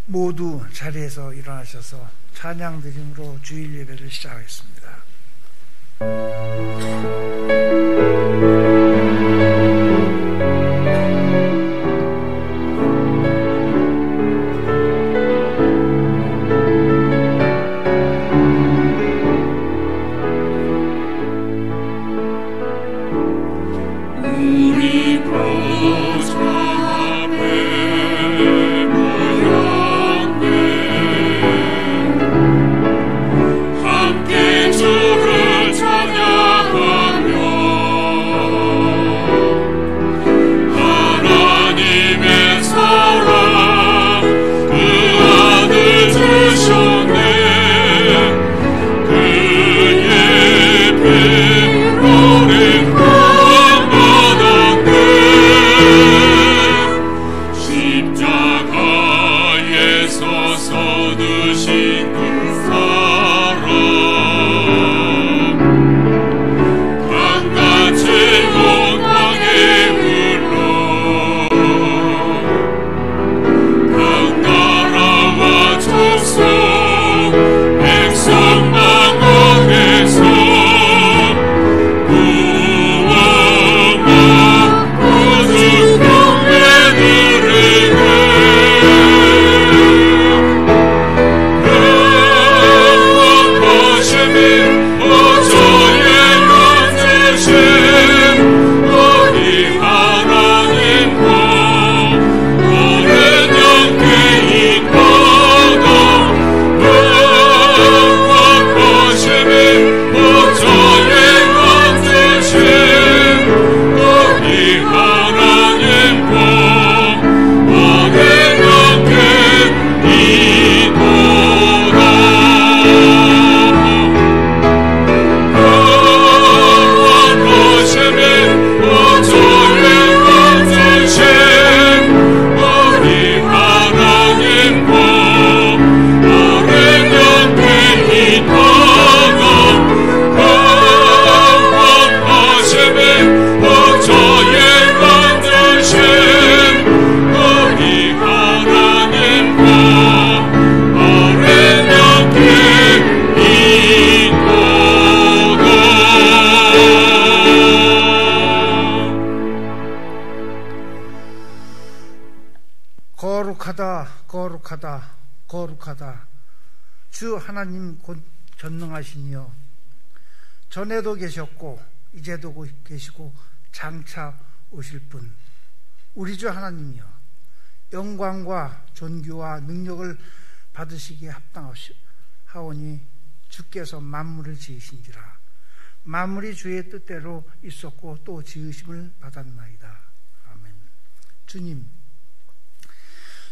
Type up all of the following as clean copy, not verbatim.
모두 자리에서 일어나셔서 찬양 드림으로 주일 예배를 시작하겠습니다. 거룩하다 거룩하다 주 하나님 곧 전능하시니요 전에도 계셨고 이제도 계시고 장차 오실 분 우리 주 하나님이여 영광과 존귀와 능력을 받으시기에 합당하오니 주께서 만물을 지으신지라 만물이 주의 뜻대로 있었고 또 지으심을 받았나이다. 아멘.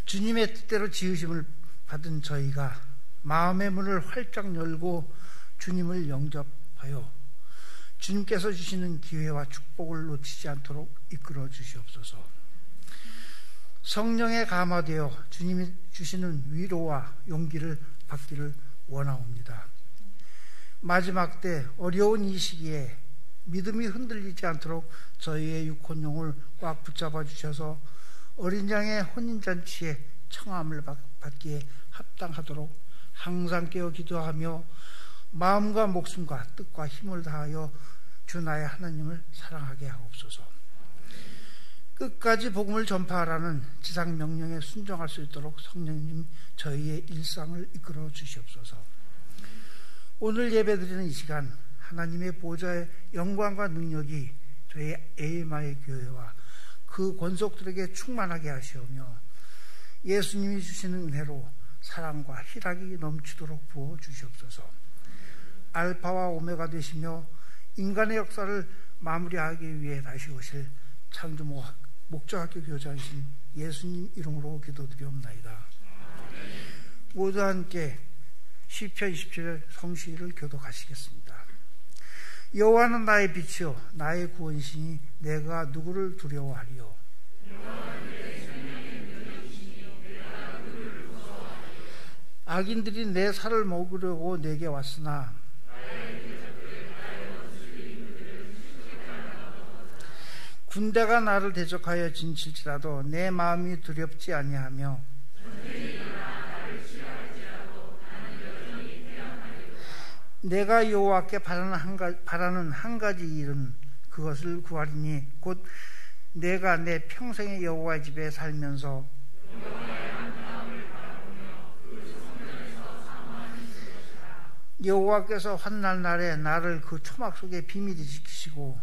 주님의 뜻대로 지으심을 받은 저희가 마음의 문을 활짝 열고 주님을 영접하여 주님께서 주시는 기회와 축복을 놓치지 않도록 이끌어 주시옵소서. 성령에 감화되어 주님이 주시는 위로와 용기를 받기를 원하옵니다. 마지막 때 어려운 이 시기에 믿음이 흔들리지 않도록 저희의 육혼용을 꽉 붙잡아 주셔서 어린 양의 혼인잔치에 청함을 받기에 합당하도록 항상 깨어 기도하며 마음과 목숨과 뜻과 힘을 다하여 주 나의 하나님을 사랑하게 하옵소서. 끝까지 복음을 전파하라는 지상 명령에 순종할 수 있도록 성령님 저희의 일상을 이끌어 주시옵소서. 오늘 예배드리는 이 시간 하나님의 보좌의 영광과 능력이 저희 에이마의 교회와 그 권속들에게 충만하게 하시오며 예수님이 주시는 은혜로 사랑과 희락이 넘치도록 부어 주시옵소서. 알파와 오메가 되시며 인간의 역사를 마무리하기 위해 다시 오실 창조 목자학교 교장이신 예수님 이름으로 기도드리옵나이다. 모두 함께 시편 27절 성시를 교독하시겠습니다. 여호와는 나의 빛이요 나의 구원이시니 내가 누구를 두려워하리요. 악인들이 내 살을 먹으려고 내게 왔으나 군대가 나를 대적하여 진칠지라도 내 마음이 두렵지 아니하며 내가 여호와께 바라는 한 가지 일은 그것을 구하리니 곧 내가 내 평생의 여호와의 집에 살면서 여호와께서 환난 날에 나를 그 초막 속에 비밀히 지키시고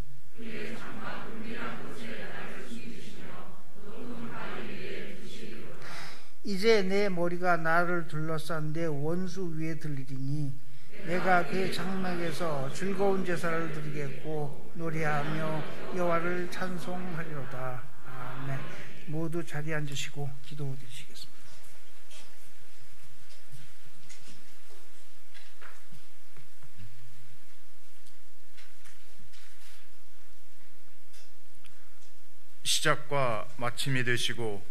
이제 내 머리가 나를 둘러싼 내 원수 위에 들리리니 내가 그의 장막에서 즐거운 제사를 드리겠고 노래하며 여호와를 찬송하리로다. 아멘. 모두 자리에 앉으시고 기도 드리시겠습니다. 시작과 마침이 되시고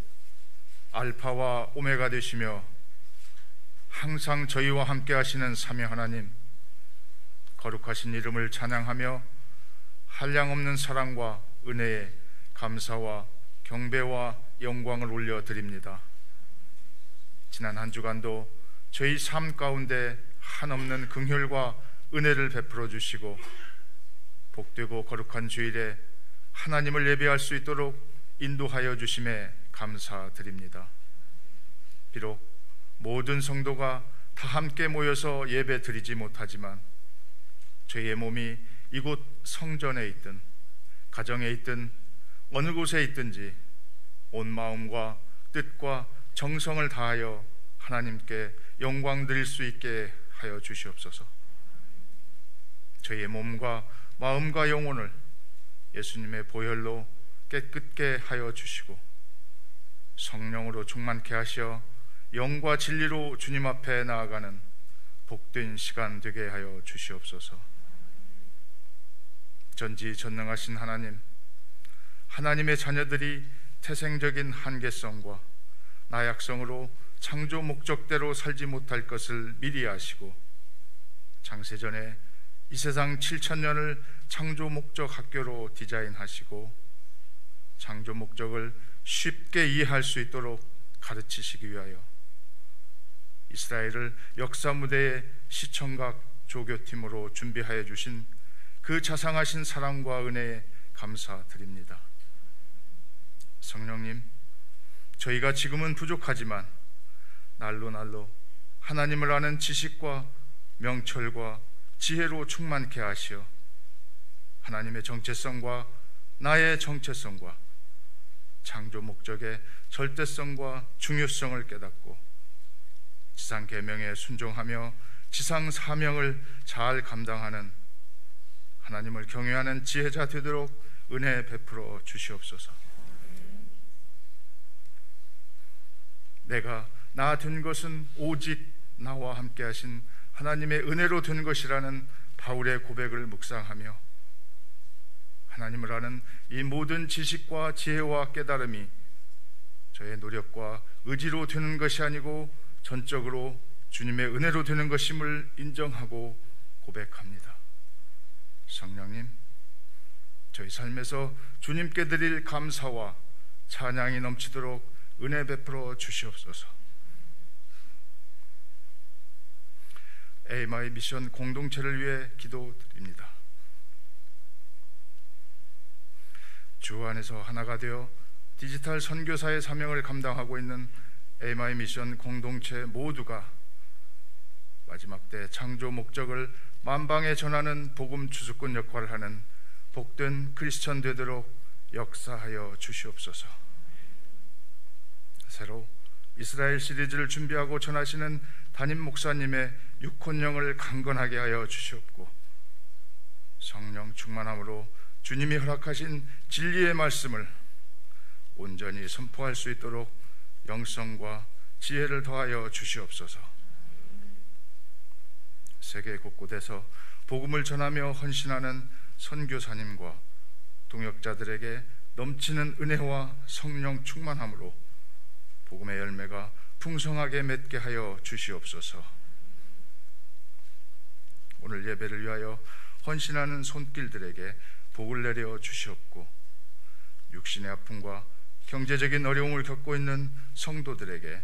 알파와 오메가 되시며 항상 저희와 함께 하시는 삼위 하나님, 거룩하신 이름을 찬양하며 한량없는 사랑과 은혜에 감사와 경배와 영광을 올려드립니다. 지난 한 주간도 저희 삶 가운데 한없는 긍휼과 은혜를 베풀어 주시고 복되고 거룩한 주일에 하나님을 예배할 수 있도록 인도하여 주심에 감사드립니다. 비록 모든 성도가 다 함께 모여서 예배 드리지 못하지만 저희의 몸이 이곳 성전에 있든 가정에 있든 어느 곳에 있든지 온 마음과 뜻과 정성을 다하여 하나님께 영광 드릴 수 있게 하여 주시옵소서. 저희의 몸과 마음과 영혼을 예수님의 보혈로 깨끗게 하여 주시고 성령으로 충만케 하시어 영과 진리로 주님 앞에 나아가는 복된 시간 되게 하여 주시옵소서. 전지전능하신 하나님, 하나님의 자녀들이 태생적인 한계성과 나약성으로 창조 목적대로 살지 못할 것을 미리 아시고 창세전에 이 세상 7,000년을 창조 목적 학교로 디자인하시고 창조 목적을 쉽게 이해할 수 있도록 가르치시기 위하여 이스라엘을 역사 무대의 시청각 조교팀으로 준비하여 주신 그 자상하신 사랑과 은혜에 감사드립니다. 성령님, 저희가 지금은 부족하지만 날로 날로 하나님을 아는 지식과 명철과 지혜로 충만케 하시어 하나님의 정체성과 나의 정체성과 창조 목적의 절대성과 중요성을 깨닫고 지상 계명에 순종하며 지상 사명을 잘 감당하는 하나님을 경외하는 지혜자 되도록 은혜 베풀어 주시옵소서. 내가 나 된 것은 오직 나와 함께 하신 하나님의 은혜로 된 것이라는 바울의 고백을 묵상하며 하나님을 아는 이 모든 지식과 지혜와 깨달음이 저의 노력과 의지로 되는 것이 아니고 전적으로 주님의 은혜로 되는 것임을 인정하고 고백합니다. 성령님, 저희 삶에서 주님께 드릴 감사와 찬양이 넘치도록 은혜 베풀어 주시옵소서. AMI 미션 공동체를 위해 기도드립니다. 주 안에서 하나가 되어 디지털 선교사의 사명을 감당하고 있는 AMI 미션 공동체 모두가 마지막 때 창조 목적을 만방에 전하는 복음 주수꾼 역할을 하는 복된 크리스천 되도록 역사하여 주시옵소서. 새로 이스라엘 시리즈를 준비하고 전하시는 담임 목사님의 육혼령을 강건하게 하여 주시옵고 성령 충만함으로 주님이 허락하신 진리의 말씀을 온전히 선포할 수 있도록 영성과 지혜를 더하여 주시옵소서. 세계 곳곳에서 복음을 전하며 헌신하는 선교사님과 동역자들에게 넘치는 은혜와 성령 충만함으로 복음의 열매가 풍성하게 맺게 하여 주시옵소서. 오늘 예배를 위하여 헌신하는 손길들에게 복을 내려 주시옵고 육신의 아픔과 경제적인 어려움을 겪고 있는 성도들에게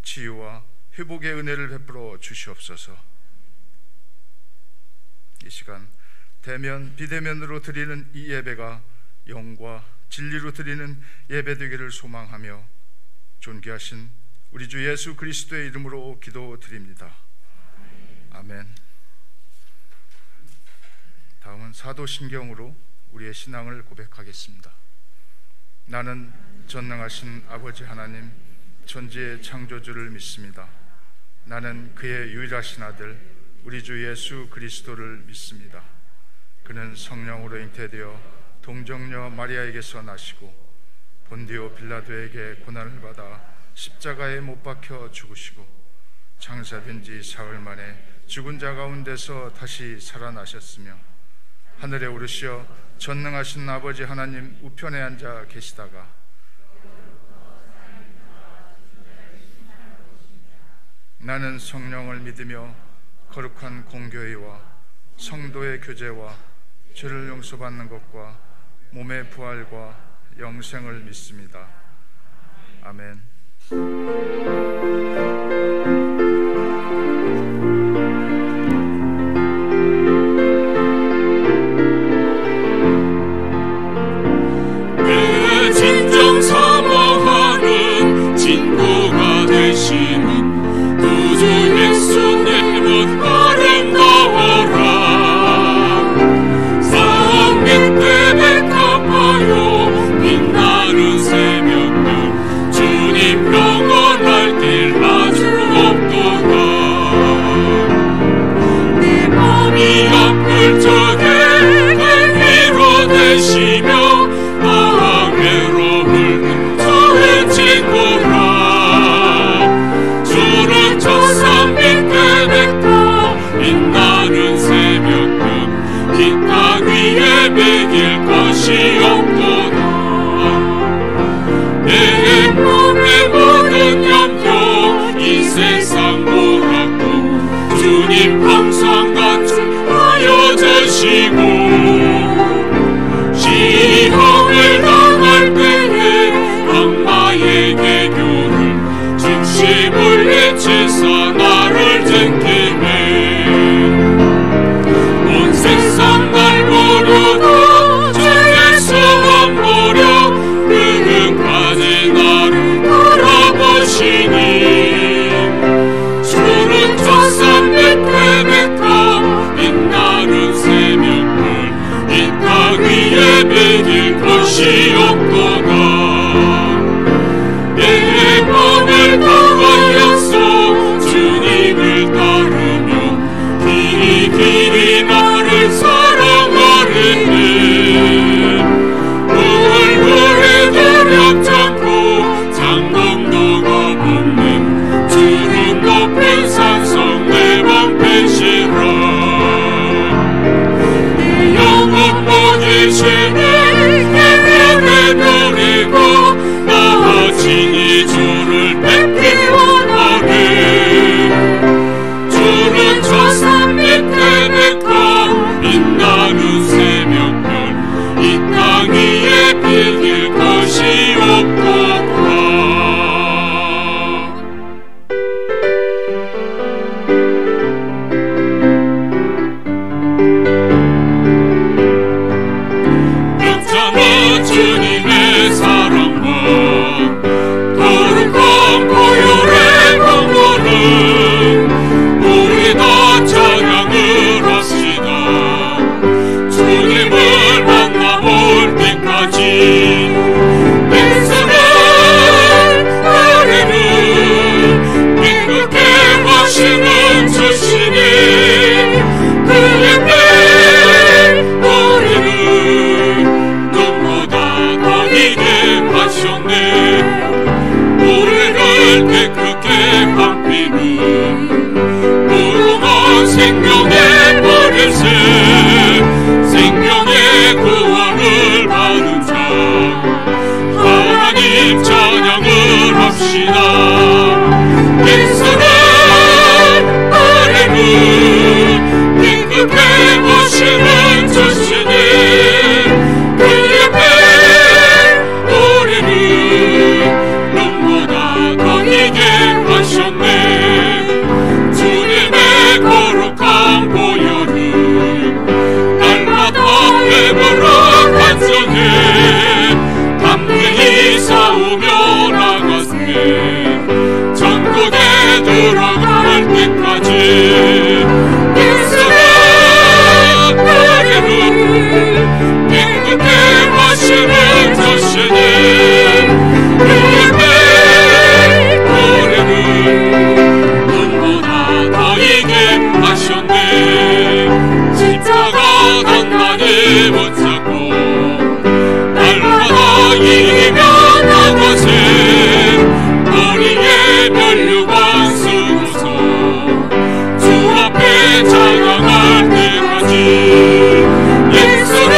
치유와 회복의 은혜를 베풀어 주시옵소서. 이 시간 대면 비대면으로 드리는 이 예배가 영과 진리로 드리는 예배 되기를 소망하며 존귀하신 우리 주 예수 그리스도의 이름으로 기도드립니다. 아멘. 다음은 사도신경으로 우리의 신앙을 고백하겠습니다. 나는 전능하신 아버지 하나님 천지의 창조주를 믿습니다. 나는 그의 유일하신 아들 우리 주 예수 그리스도를 믿습니다. 그는 성령으로 잉태되어 동정녀 마리아에게서 나시고 본디오 빌라도에게 고난을 받아 십자가에 못 박혀 죽으시고 장사된 지 사흘 만에 죽은 자 가운데서 다시 살아나셨으며 하늘에 오르시어 전능하신 아버지 하나님 우편에 앉아 계시다가 나는 성령을 믿으며 거룩한 공교회와 성도의 교제와 죄를 용서받는 것과 몸의 부활과 영생을 믿습니다. 아멘. 내 진정 사모하는 친구가 되시는 구주 예수님은 아름다워라. 싸움 밑에 백합하여 빛나는 새벽별 주님 영원할 길 아주 없도다. 내 마음이 아플 적에 내 위로 되시며 외로움을 저의 친구라. 주 들어갈 때까지 일생의 노래를 행복해 하시는 자신이 그의 노래를 눈보다 더 이게 하셨네. 십자가 단단히 붙잡고 날마다 이기며 나가세. 머리에 면류관 쓰고서 주 앞에 찬양할 때까지 예수를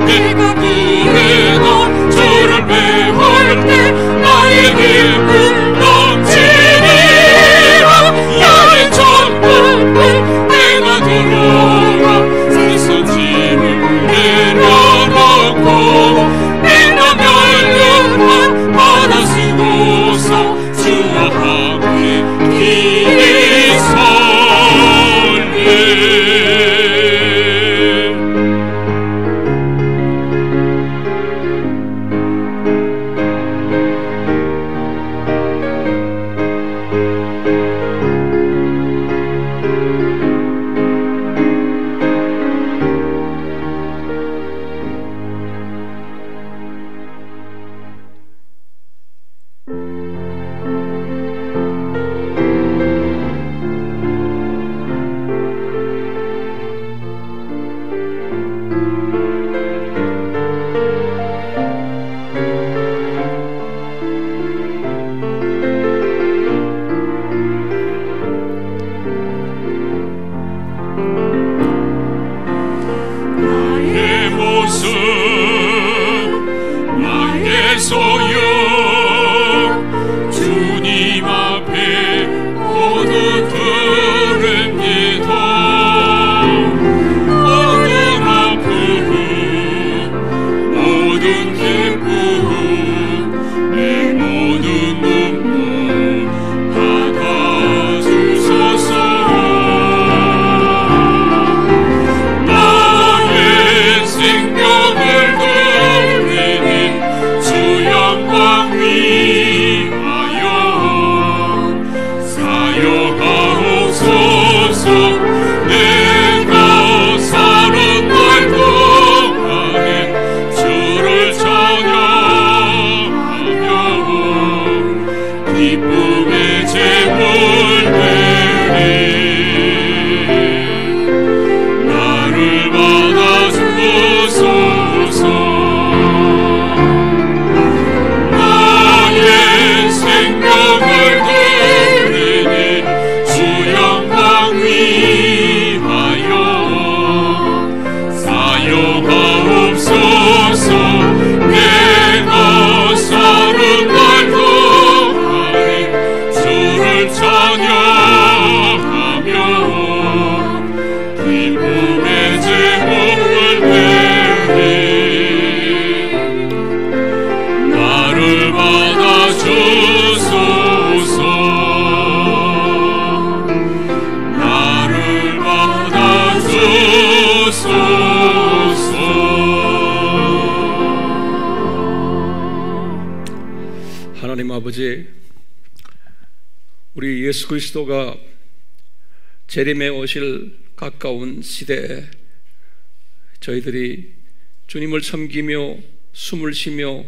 내가 부르던 주를 배울 때 나의 기쁨 넘치리라. 나의 천국을 내가 돌아가 세상 짐을 내려놓고 내가 멸류관 받아 쓰고서 주와 함께 길이 설래. 하나님 아버지, 우리 예수 그리스도가 재림에 오실 가까운 시대에 저희들이 주님을 섬기며 숨을 쉬며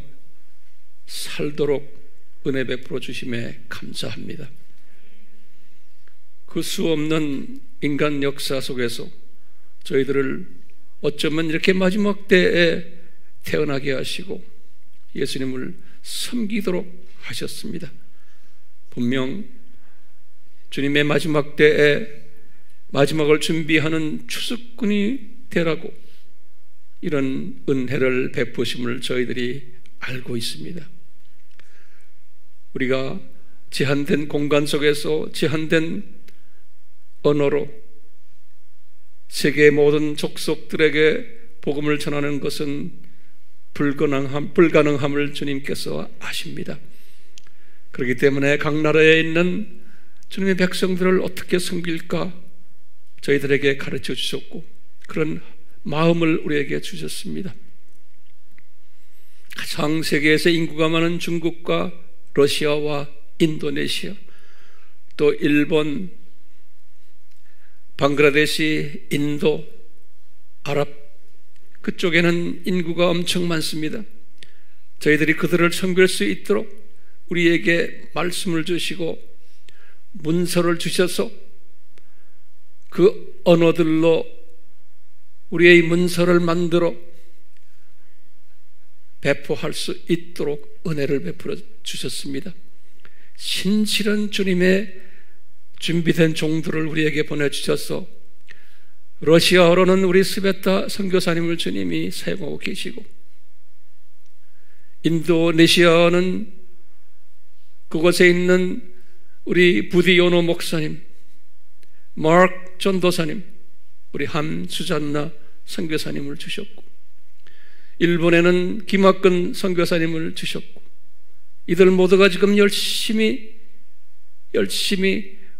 살도록 은혜 베풀어 주심에 감사합니다. 그 수 없는 인간 역사 속에서 저희들을 어쩌면 이렇게 마지막 때에 태어나게 하시고 예수님을 섬기도록 하셨습니다. 분명 주님의 마지막 때에 마지막을 준비하는 추수꾼이 되라고 이런 은혜를 베푸심을 저희들이 알고 있습니다. 우리가 제한된 공간 속에서 제한된 언어로 세계의 모든 족속들에게 복음을 전하는 것은 불가능함을 주님께서 아십니다. 그렇기 때문에 각 나라에 있는 주님의 백성들을 어떻게 섬길까 저희들에게 가르쳐 주셨고 그런 마음을 우리에게 주셨습니다. 가장 세계에서 인구가 많은 중국과 러시아와 인도네시아, 또 일본, 방글라데시, 인도, 아랍 그쪽에는 인구가 엄청 많습니다. 저희들이 그들을 섬길 수 있도록 우리에게 말씀을 주시고 문서를 주셔서 그 언어들로 우리의 문서를 만들어 배포할 수 있도록 은혜를 베풀어 주셨습니다. 신실한 주님의 준비된 종들을 우리에게 보내주셔서 러시아어로는 우리 스베타 선교사님을 주님이 사용하고 계시고, 인도네시아어는 그곳에 있는 우리 부디요노 목사님, 마크 전도사님, 우리 함수잔나 선교사님을 주셨고, 일본에는 김학근 선교사님을 주셨고, 이들 모두가 지금 열심히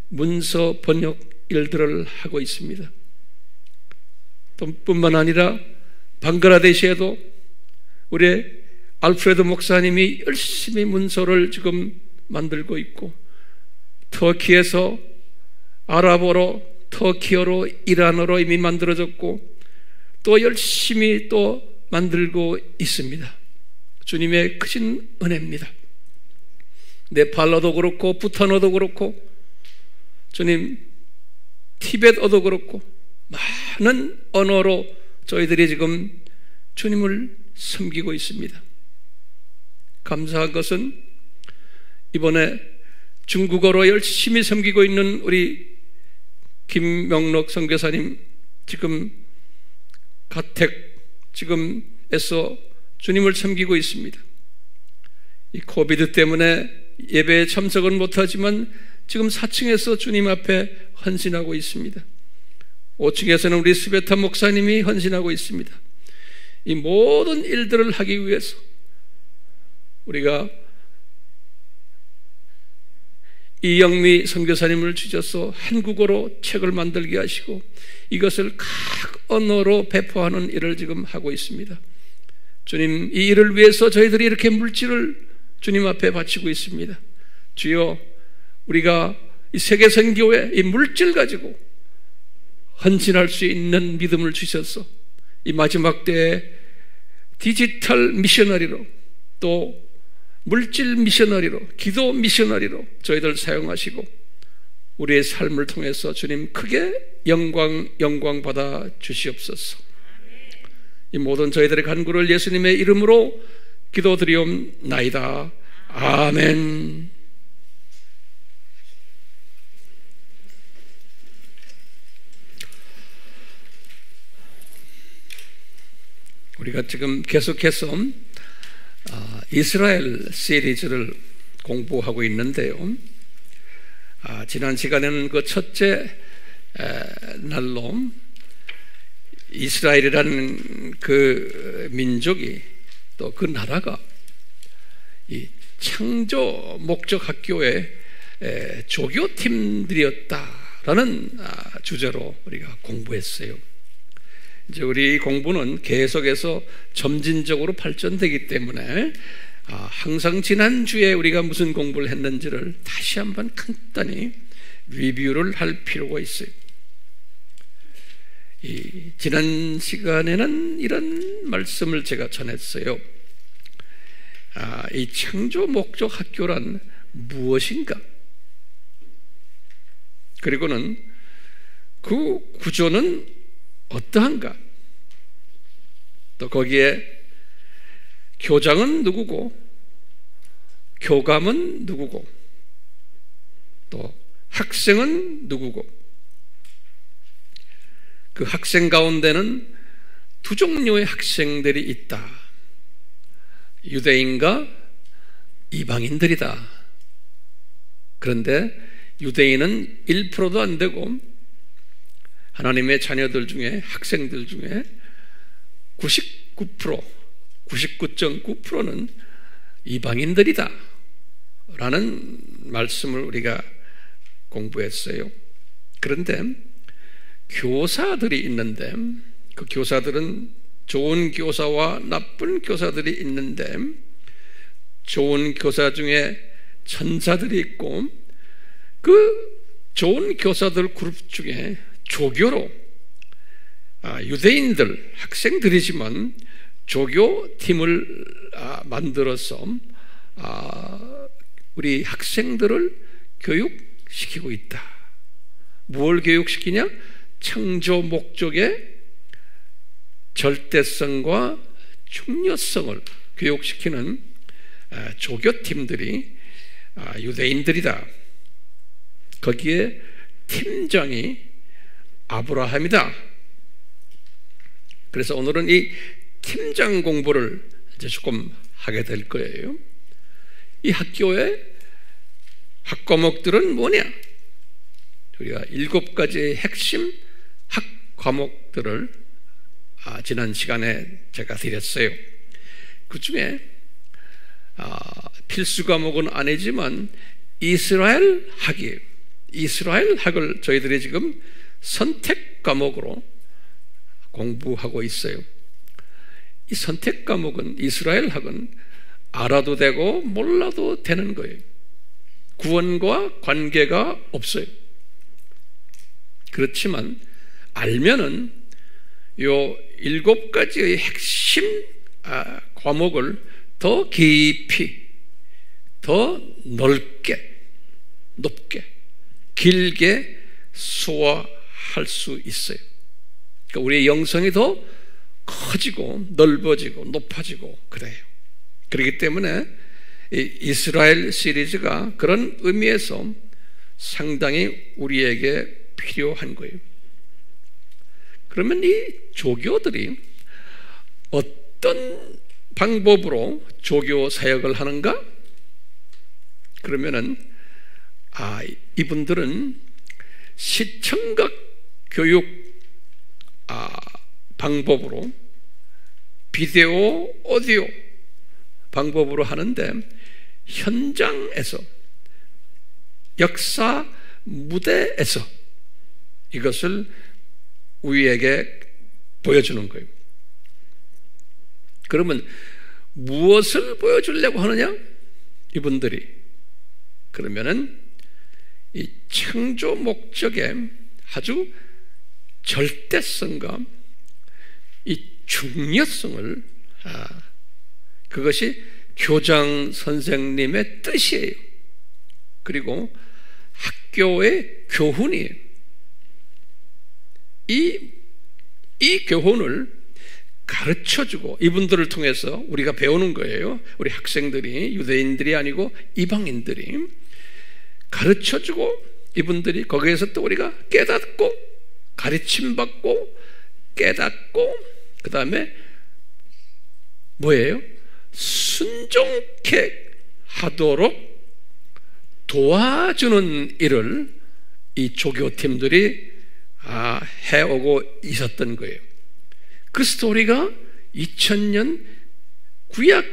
문서 번역 일들을 하고 있습니다. 또 뿐만 아니라 방글라데시에도 우리 알프레드 목사님이 열심히 문서를 지금 만들고 있고, 터키에서 아랍어로, 터키어로, 이란어로 이미 만들어졌고, 또 열심히 또 만들고 있습니다. 주님의 크신 은혜입니다. 네팔어도 그렇고, 부탄어도 그렇고, 주님 티벳어도 그렇고, 많은 언어로 저희들이 지금 주님을 섬기고 있습니다. 감사한 것은 이번에 중국어로 열심히 섬기고 있는 우리 김명록 선교사님, 지금 가택 지금에서 주님을 섬기고 있습니다. 이 코비드 때문에 예배에 참석은 못하지만 지금 4층에서 주님 앞에 헌신하고 있습니다. 5층에서는 우리 스베타 목사님이 헌신하고 있습니다. 이 모든 일들을 하기 위해서 우리가 이영미 선교사님을 주셔서 한국어로 책을 만들게 하시고, 이것을 각 언어로 배포하는 일을 지금 하고 있습니다. 주님, 이 일을 위해서 저희들이 이렇게 물질을 주님 앞에 바치고 있습니다. 주여, 우리가 이 세계선교회 이 물질 가지고 헌신할 수 있는 믿음을 주셔서 이 마지막 때에 디지털 미셔너리로, 또 물질 미셔너리로, 기도 미셔너리로 저희들 사용하시고, 우리의 삶을 통해서 주님 크게 영광 받아 주시옵소서. 이 모든 저희들의 간구를 예수님의 이름으로 기도드리옵나이다. 아멘. 우리가 지금 계속해서 이스라엘 시리즈를 공부하고 있는데요. 지난 시간에는 그 첫째 날로 이스라엘이라는 그 민족이, 또 그 나라가 이 창조 목적 학교의 조교팀들이었다라는 주제로 우리가 공부했어요. 이제 우리 공부는 계속해서 점진적으로 발전되기 때문에 항상 지난주에 우리가 무슨 공부를 했는지를 다시 한번 간단히 리뷰를 할 필요가 있어요. 지난 시간에는 이런 말씀을 제가 전했어요. 이 창조 목적 학교란 무엇인가? 그리고는 그 구조는 어떠한가? 또 거기에 교장은 누구고, 교감은 누구고, 또 학생은 누구고, 그 학생 가운데는 두 종류의 학생들이 있다. 유대인과 이방인들이다. 그런데 유대인은 1%도 안 되고, 하나님의 자녀들 중에, 학생들 중에 99.9%는 이방인들이다 라는 말씀을 우리가 공부했어요. 그런데 교사들이 있는데, 그 교사들은 좋은 교사와 나쁜 교사들이 있는데, 좋은 교사 중에 천사들이 있고, 그 좋은 교사들 그룹 중에 조교로 유대인들 학생들이지만 조교팀을 만들어서 우리 학생들을 교육시키고 있다. 뭘 교육시키냐? 창조 목적의 절대성과 중요성을 교육시키는 조교팀들이 유대인들이다. 거기에 팀장이 아브라함이다 그래서 오늘은 이 팀장 공부를 이제 조금 하게 될 거예요. 이 학교의 학과목들은 뭐냐? 우리가 7가지의 핵심 학과목들을 지난 시간에 제가 드렸어요. 그 중에 필수 과목은 아니지만 이스라엘 학이에요. 이스라엘 학을 저희들이 지금 선택 과목으로 공부하고 있어요. 이 선택 과목은, 이스라엘 학은 알아도 되고 몰라도 되는 거예요. 구원과 관계가 없어요. 그렇지만 알면은 요 7가지의 핵심 과목을 더 깊이, 더 넓게, 높게, 길게 소화할 수 있어요. 그러니까 우리의 영성이 더 커지고 넓어지고 높아지고 그래요. 그렇기 때문에 이 이스라엘 시리즈가 그런 의미에서 상당히 우리에게 필요한 거예요. 그러면 이 조교들이 어떤 방법으로 조교 사역을 하는가? 그러면은 이분들은 시청각 교육 방법으로, 비디오, 오디오 방법으로 하는데, 현장에서, 역사 무대에서 이것을 우리에게 보여주는 거예요. 그러면 무엇을 보여주려고 하느냐? 이분들이 그러면은 이 창조 목적의 아주 절대성과 이 중요성을, 그것이 교장 선생님의 뜻이에요. 그리고 학교의 교훈이에요. 이 교훈을 가르쳐주고 이분들을 통해서 우리가 배우는 거예요. 우리 학생들이, 유대인들이 아니고 이방인들이 가르쳐주고, 이분들이 거기에서 또 우리가 깨닫고, 가르침받고, 깨닫고, 그 다음에 뭐예요? 순종케 하도록 도와주는 일을 이 조교팀들이 해오고 있었던 거예요. 그 스토리가 2000년 구약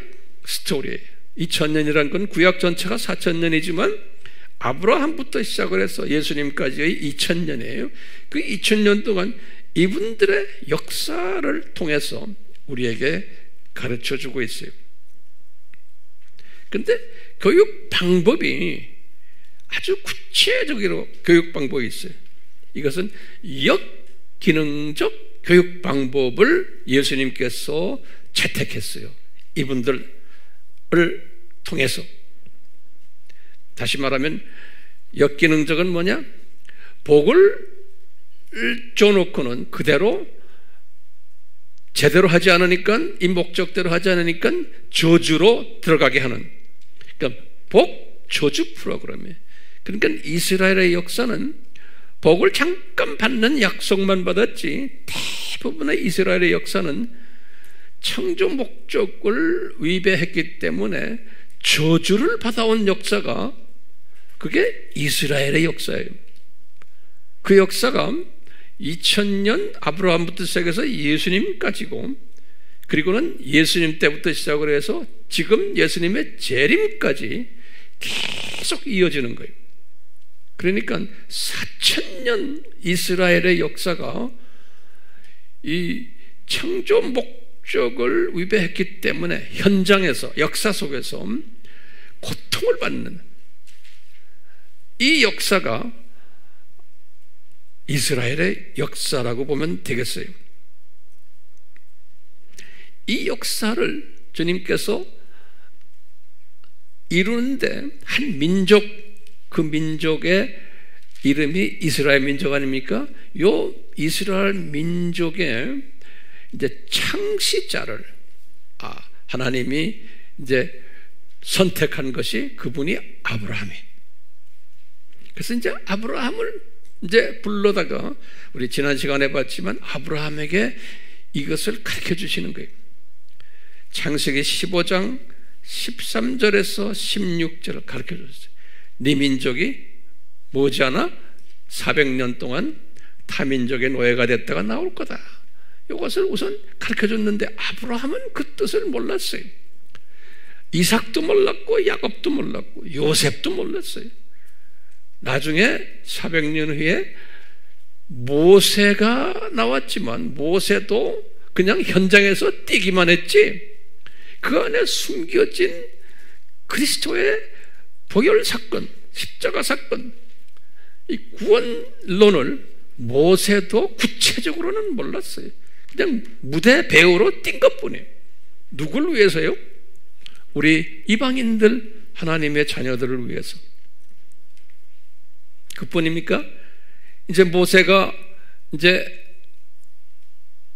스토리예요. 2000년이라는 건 구약 전체가 4000년이지만 아브라함부터 시작을 해서 예수님까지의 2000년이에요. 그 2000년 동안 이분들의 역사를 통해서 우리에게 가르쳐주고 있어요. 그런데 교육 방법이 아주 구체적으로 교육 방법이 있어요. 이것은 역기능적 교육 방법을 예수님께서 채택했어요. 이분들을 통해서. 다시 말하면 역기능적은 뭐냐? 복을 줘놓고는 그대로 제대로 하지 않으니까, 이 목적대로 하지 않으니까 저주로 들어가게 하는, 그러니까 복 저주 프로그램이에요. 그러니까 이스라엘의 역사는 복을 잠깐 받는 약속만 받았지, 대부분의 이스라엘의 역사는 창조 목적을 위배했기 때문에 저주를 받아온 역사가, 그게 이스라엘의 역사예요. 그 역사가 2000년 아브라함부터 시작해서 예수님까지고, 그리고는 예수님 때부터 시작을 해서 지금 예수님의 재림까지 계속 이어지는 거예요. 그러니까 4000년 이스라엘의 역사가 이 창조 목적을 위배했기 때문에 현장에서, 역사 속에서 고통을 받는 이 역사가 이스라엘의 역사라고 보면 되겠어요. 이 역사를 주님께서 이루는데 한 민족, 그 민족의 이름이 이스라엘 민족 아닙니까? 요 이스라엘 민족의 이제 창시자를 하나님이 이제 선택한 것이 그분이 아브라함이. 그래서 이제 아브라함을 이제 불러다가 우리 지난 시간에 봤지만 아브라함에게 이것을 가르쳐 주시는 거예요. 창세기 15장 13절에서 16절을 가르쳐 줬어요. 네 민족이 머지않아 400년 동안 타민족의 노예가 됐다가 나올 거다. 이것을 우선 가르쳐 줬는데 아브라함은 그 뜻을 몰랐어요. 이삭도 몰랐고 야곱도 몰랐고 요셉도 몰랐어요. 나중에 400년 후에 모세가 나왔지만 모세도 그냥 현장에서 뛰기만 했지 그 안에 숨겨진 그리스도의 보혈 사건, 십자가 사건, 이 구원론을 모세도 구체적으로는 몰랐어요. 그냥 무대 배우로 뛴 것뿐이에요. 누굴 위해서요? 우리 이방인들, 하나님의 자녀들을 위해서. 그뿐입니까? 이제 모세가 이제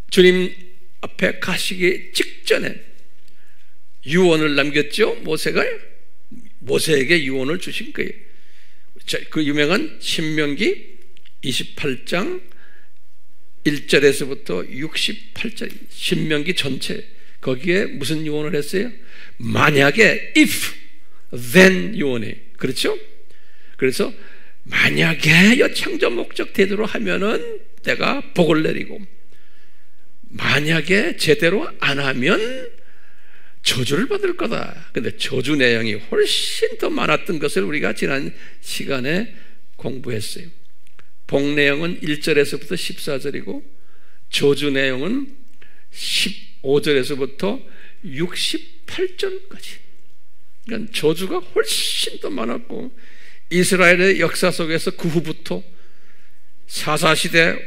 주님 앞에 가시기 직전에 유언을 남겼죠. 모세가 모세에게 유언을 주신 거예요. 그 유명한 신명기 28장 1절에서부터 68절 신명기 전체 거기에 무슨 유언을 했어요? 만약에 if then 유언이 그렇죠? 그래서 만약에 창조 목적 대대로 하면은 내가 복을 내리고 만약에 제대로 안 하면 저주를 받을 거다. 근데 저주 내용이 훨씬 더 많았던 것을 우리가 지난 시간에 공부했어요. 복 내용은 1절에서부터 14절이고 저주 내용은 15절에서부터 68절까지. 그러니까 저주가 훨씬 더 많았고 이스라엘의 역사 속에서 그 후부터 사사시대,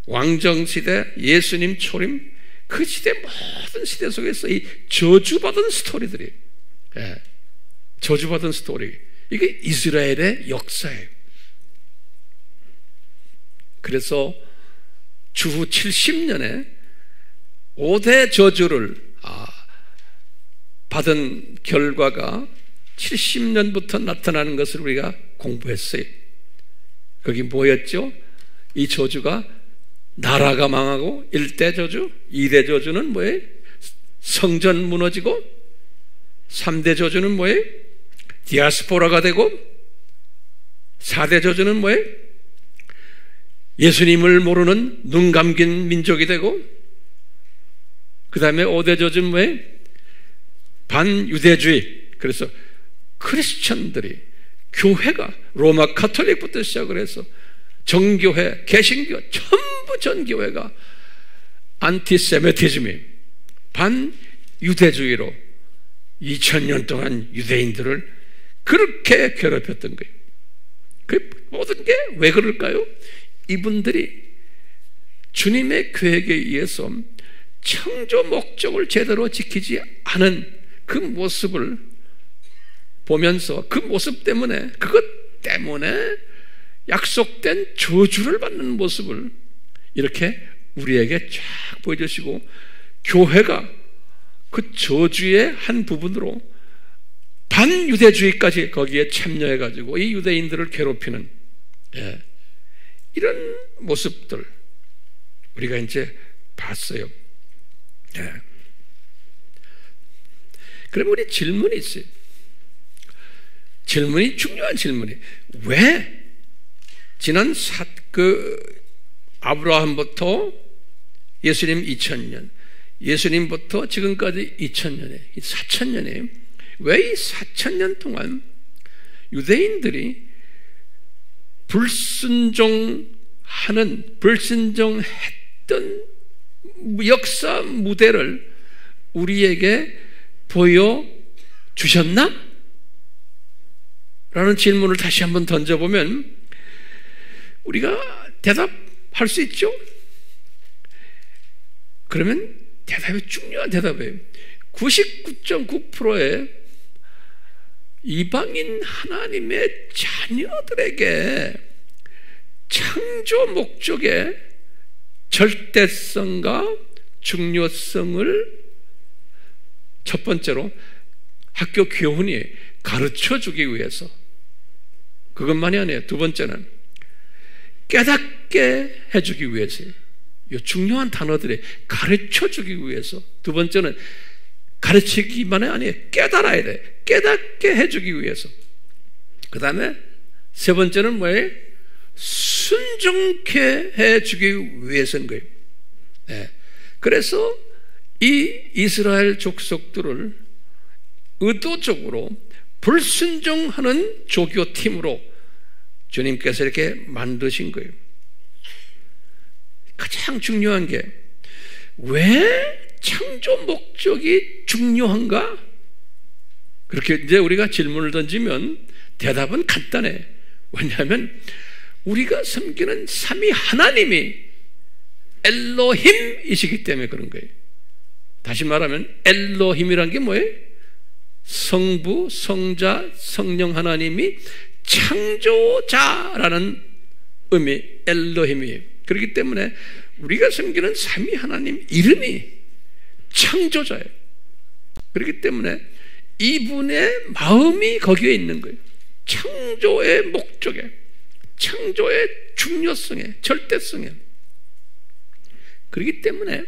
왕정시대, 예수님 초림 그 시대 모든 시대 속에서 이 저주받은 스토리들이 저주받은 스토리 이게 이스라엘의 역사예요. 그래서 주후 70년에 5대 저주를 받은 결과가 70년부터 나타나는 것을 우리가 공부했어요. 거기 뭐였죠? 이 저주가 나라가 망하고 1대 저주, 2대 저주는 뭐예요? 성전 무너지고 3대 저주는 뭐예요? 디아스포라가 되고 4대 저주는 뭐예요? 예수님을 모르는 눈 감긴 민족이 되고 그 다음에 5대 저주는 뭐예요? 반유대주의. 그래서 크리스천들이 교회가 로마 카톨릭부터 시작을 해서 정교회, 개신교 전부 전 교회가 안티세미티즘이 반유대주의로 2000년 동안 유대인들을 그렇게 괴롭혔던 거예요. 그 모든 게 왜 그럴까요? 이분들이 주님의 계획에 의해서 창조 목적을 제대로 지키지 않은 그 모습을 보면서 그 모습 때문에 그것 때문에 약속된 저주를 받는 모습을 이렇게 우리에게 쫙 보여주시고 교회가 그 저주의 한 부분으로 반유대주의까지 거기에 참여해가지고 이 유대인들을 괴롭히는 이런 모습들 우리가 이제 봤어요. 그러면 우리 질문이 있어요. 질문이 중요한 질문이 왜 지난 아브라함부터 예수님 2000년 예수님부터 지금까지 2000년에 4000년에 왜 이 4000년 동안 유대인들이 불순종했던 역사 무대를 우리에게 보여주셨나? 라는 질문을 다시 한번 던져보면 우리가 대답할 수 있죠? 그러면 대답이 중요한 대답이에요. 99.9%의 이방인 하나님의 자녀들에게 창조 목적의 절대성과 중요성을 첫 번째로 학교 교훈이 가르쳐주기 위해서 그것만이 아니에요. 두 번째는 깨닫게 해주기 위해서요. 이 중요한 단어들이 가르쳐주기 위해서, 두 번째는 가르치기만이 아니에요. 깨달아야 돼. 깨닫게 해주기 위해서. 그 다음에 세 번째는 뭐예요? 순종케 해주기 위해서인 거예요. 네. 그래서 이 이스라엘 족속들을 의도적으로 불순종하는 조교팀으로 주님께서 이렇게 만드신 거예요. 가장 중요한 게 왜 창조 목적이 중요한가? 그렇게 이제 우리가 질문을 던지면 대답은 간단해. 왜냐하면 우리가 섬기는 삼위 하나님이 엘로힘이시기 때문에 그런 거예요. 다시 말하면 엘로힘이란 게 뭐예요? 성부, 성자, 성령 하나님이 창조자라는 의미, 엘로힘이에요. 그렇기 때문에 우리가 섬기는 삼위 하나님 이름이 창조자예요. 그렇기 때문에 이분의 마음이 거기에 있는 거예요. 창조의 목적에, 창조의 중요성에, 절대성에. 그렇기 때문에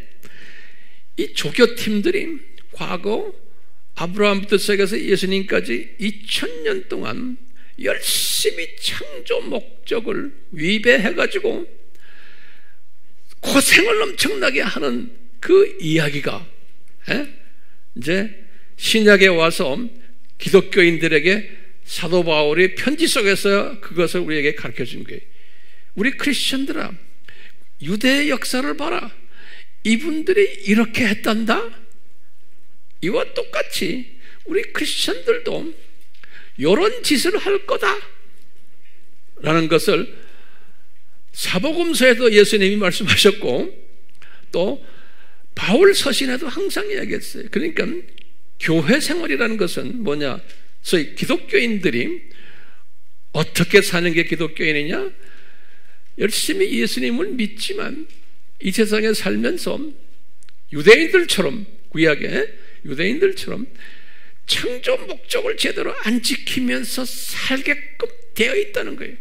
이 조교팀들이 과거 아브라함부터 시작해서 예수님까지 2000년 동안 열심히 창조 목적을 위배해가지고 고생을 엄청나게 하는 그 이야기가 이제 신약에 와서 기독교인들에게 사도 바울이 편지 속에서 그것을 우리에게 가르쳐 준 거예요. 우리 크리스천들아, 유대의 역사를 봐라. 이분들이 이렇게 했단다. 이와 똑같이 우리 크리스천들도 이런 짓을 할 거다 라는 것을 사복음서에도 예수님이 말씀하셨고 또 바울 서신에도 항상 이야기했어요. 그러니까 교회 생활이라는 것은 뭐냐? 소위 기독교인들이 어떻게 사는 게 기독교인이냐? 열심히 예수님을 믿지만 이 세상에 살면서 유대인들처럼, 구약의 유대인들처럼 창조 목적을 제대로 안 지키면서 살게끔 되어 있다는 거예요.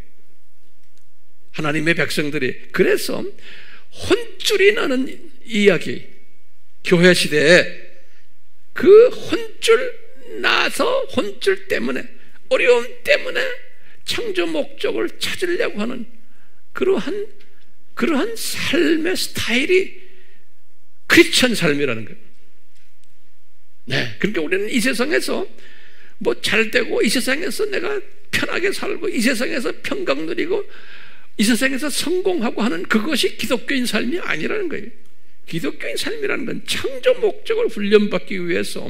하나님의 백성들이. 그래서 혼쭐이 나는 이야기, 교회 시대에 그 혼쭐 나서 혼쭐 때문에, 어려움 때문에 창조 목적을 찾으려고 하는 그러한 삶의 스타일이 크리스천 삶이라는 거예요. 네, 그러니까 우리는 이 세상에서 뭐 잘되고, 이 세상에서 내가 편하게 살고, 이 세상에서 평강 누리고, 이 세상에서 성공하고 하는 그것이 기독교인 삶이 아니라는 거예요. 기독교인 삶이라는 건 창조 목적을 훈련받기 위해서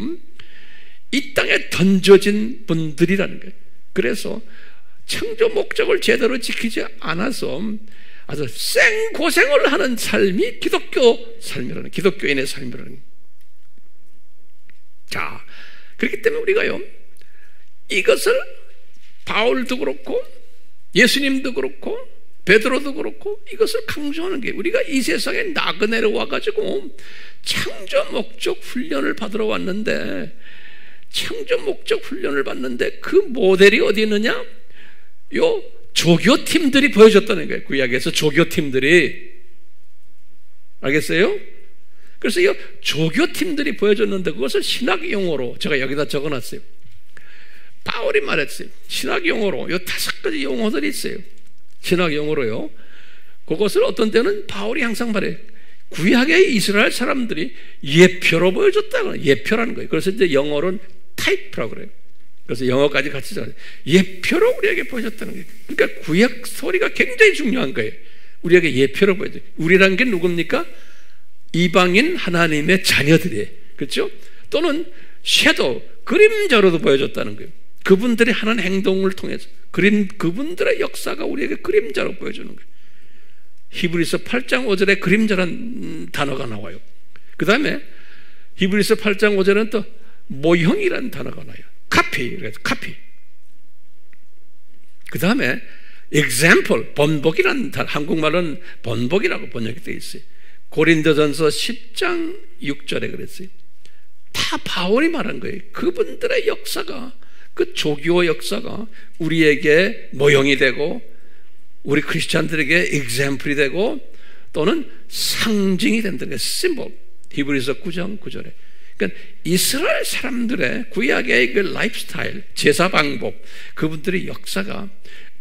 이 땅에 던져진 분들이라는 거예요. 그래서 창조 목적을 제대로 지키지 않아서 아주 생고생을 하는 삶이 기독교 삶이라는, 기독교인의 삶이라는 거예요. 자, 그렇기 때문에 우리가요, 이것을 바울도 그렇고 예수님도 그렇고 베드로도 그렇고 이것을 강조하는 게, 우리가 이 세상에 나그네로 와가지고 창조 목적 훈련을 받으러 왔는데, 창조 목적 훈련을 받는데 그 모델이 어디 있느냐? 요 조교팀들이 보여줬다는 거예요. 구약에서 조교팀들이. 알겠어요? 그래서 이 조교팀들이 보여줬는데 그것을 신학 용어로 제가 여기다 적어놨어요. 바울이 말했어요. 신학 용어로 요 5가지 용어들이 있어요. 신학 용어로요. 그것을 어떤 때는 바울이 항상 말해요. 구약의 이스라엘 사람들이 예표로 보여줬다고. 예표라는 거예요. 그래서 이제 영어로는 타이프라고 그래요. 그래서 영어까지 같이 적어요. 예표로 우리에게 보여줬다는 거예요. 그러니까 구약 소리가 굉장히 중요한 거예요. 우리에게 예표로 보여줘요. 우리란 게 누굽니까? 이방인 하나님의 자녀들이에요. 그렇죠? 또는 섀도우, 그림자로도 보여줬다는 거예요. 그분들이 하는 행동을 통해서 그분들의 역사가 우리에게 그림자로 보여주는 거예요. 히브리서 8장 5절에 그림자란 단어가 나와요. 그 다음에 히브리서 8장 5절에는 또 모형이라는 단어가 나와요. 카피, 그래서 카피. 그 다음에 example, 번복이라는 단어, 한국말은 번복이라고 번역이 되어 있어요. 고린도전서 10장 6절에 그랬어요. 다 바울이 말한 거예요. 그분들의 역사가, 그 조교 역사가 우리에게 모형이 되고 우리 크리스찬들에게 example이 되고 또는 상징이 된다는 게 심볼. 히브리서 9장 9절에. 그러니까 이스라엘 사람들의 구약의 그 라이프스타일, 제사 방법, 그분들의 역사가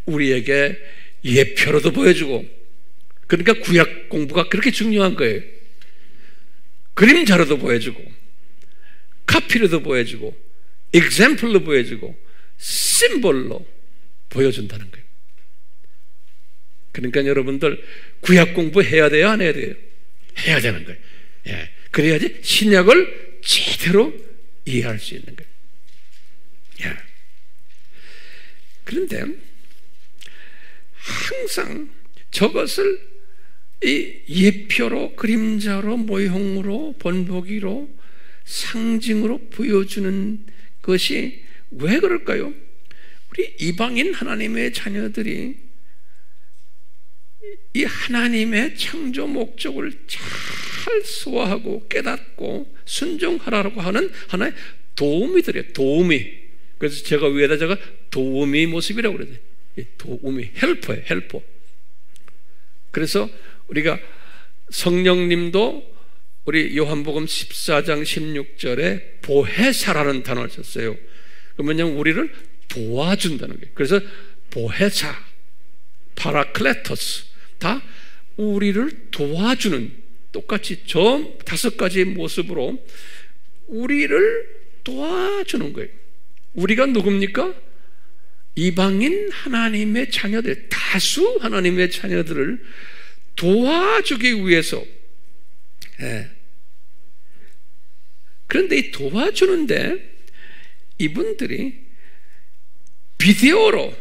우리에게 예표로도 보여주고, 그러니까 구약 공부가 그렇게 중요한 거예요. 그림자로도 보여주고, 카피로도 보여주고, example로 보여주고, 심볼로 보여준다는 거예요. 그러니까 여러분들 구약 공부해야 돼요, 안 해야 돼요? 해야 되는 거예요. 예. 그래야지 신약을 제대로 이해할 수 있는 거예요. 예. 그런데 항상 저것을 이 예표로, 그림자로, 모형으로, 본보기로, 상징으로 보여주는 것이 왜 그럴까요? 우리 이방인 하나님의 자녀들이 이 하나님의 창조 목적을 잘 소화하고 깨닫고 순종하라고 하는 하나의 도우미들이에요. 도우미. 그래서 제가 위에다가 도우미 모습이라고 그러죠. 도우미, 헬퍼예요. 헬퍼. 그래서 우리가 성령님도 우리 요한복음 14장 16절에 보혜사라는 단어를 썼어요. 그러면 우리를 도와준다는 거예요. 그래서 보혜사, 파라클레토스, 다 우리를 도와주는, 똑같이 저 5가지 모습으로 우리를 도와주는 거예요. 우리가 누굽니까? 이방인 하나님의 자녀들, 다수 하나님의 자녀들을 도와주기 위해서. 예. 그런데 이 도와주는데 이분들이 비디오로,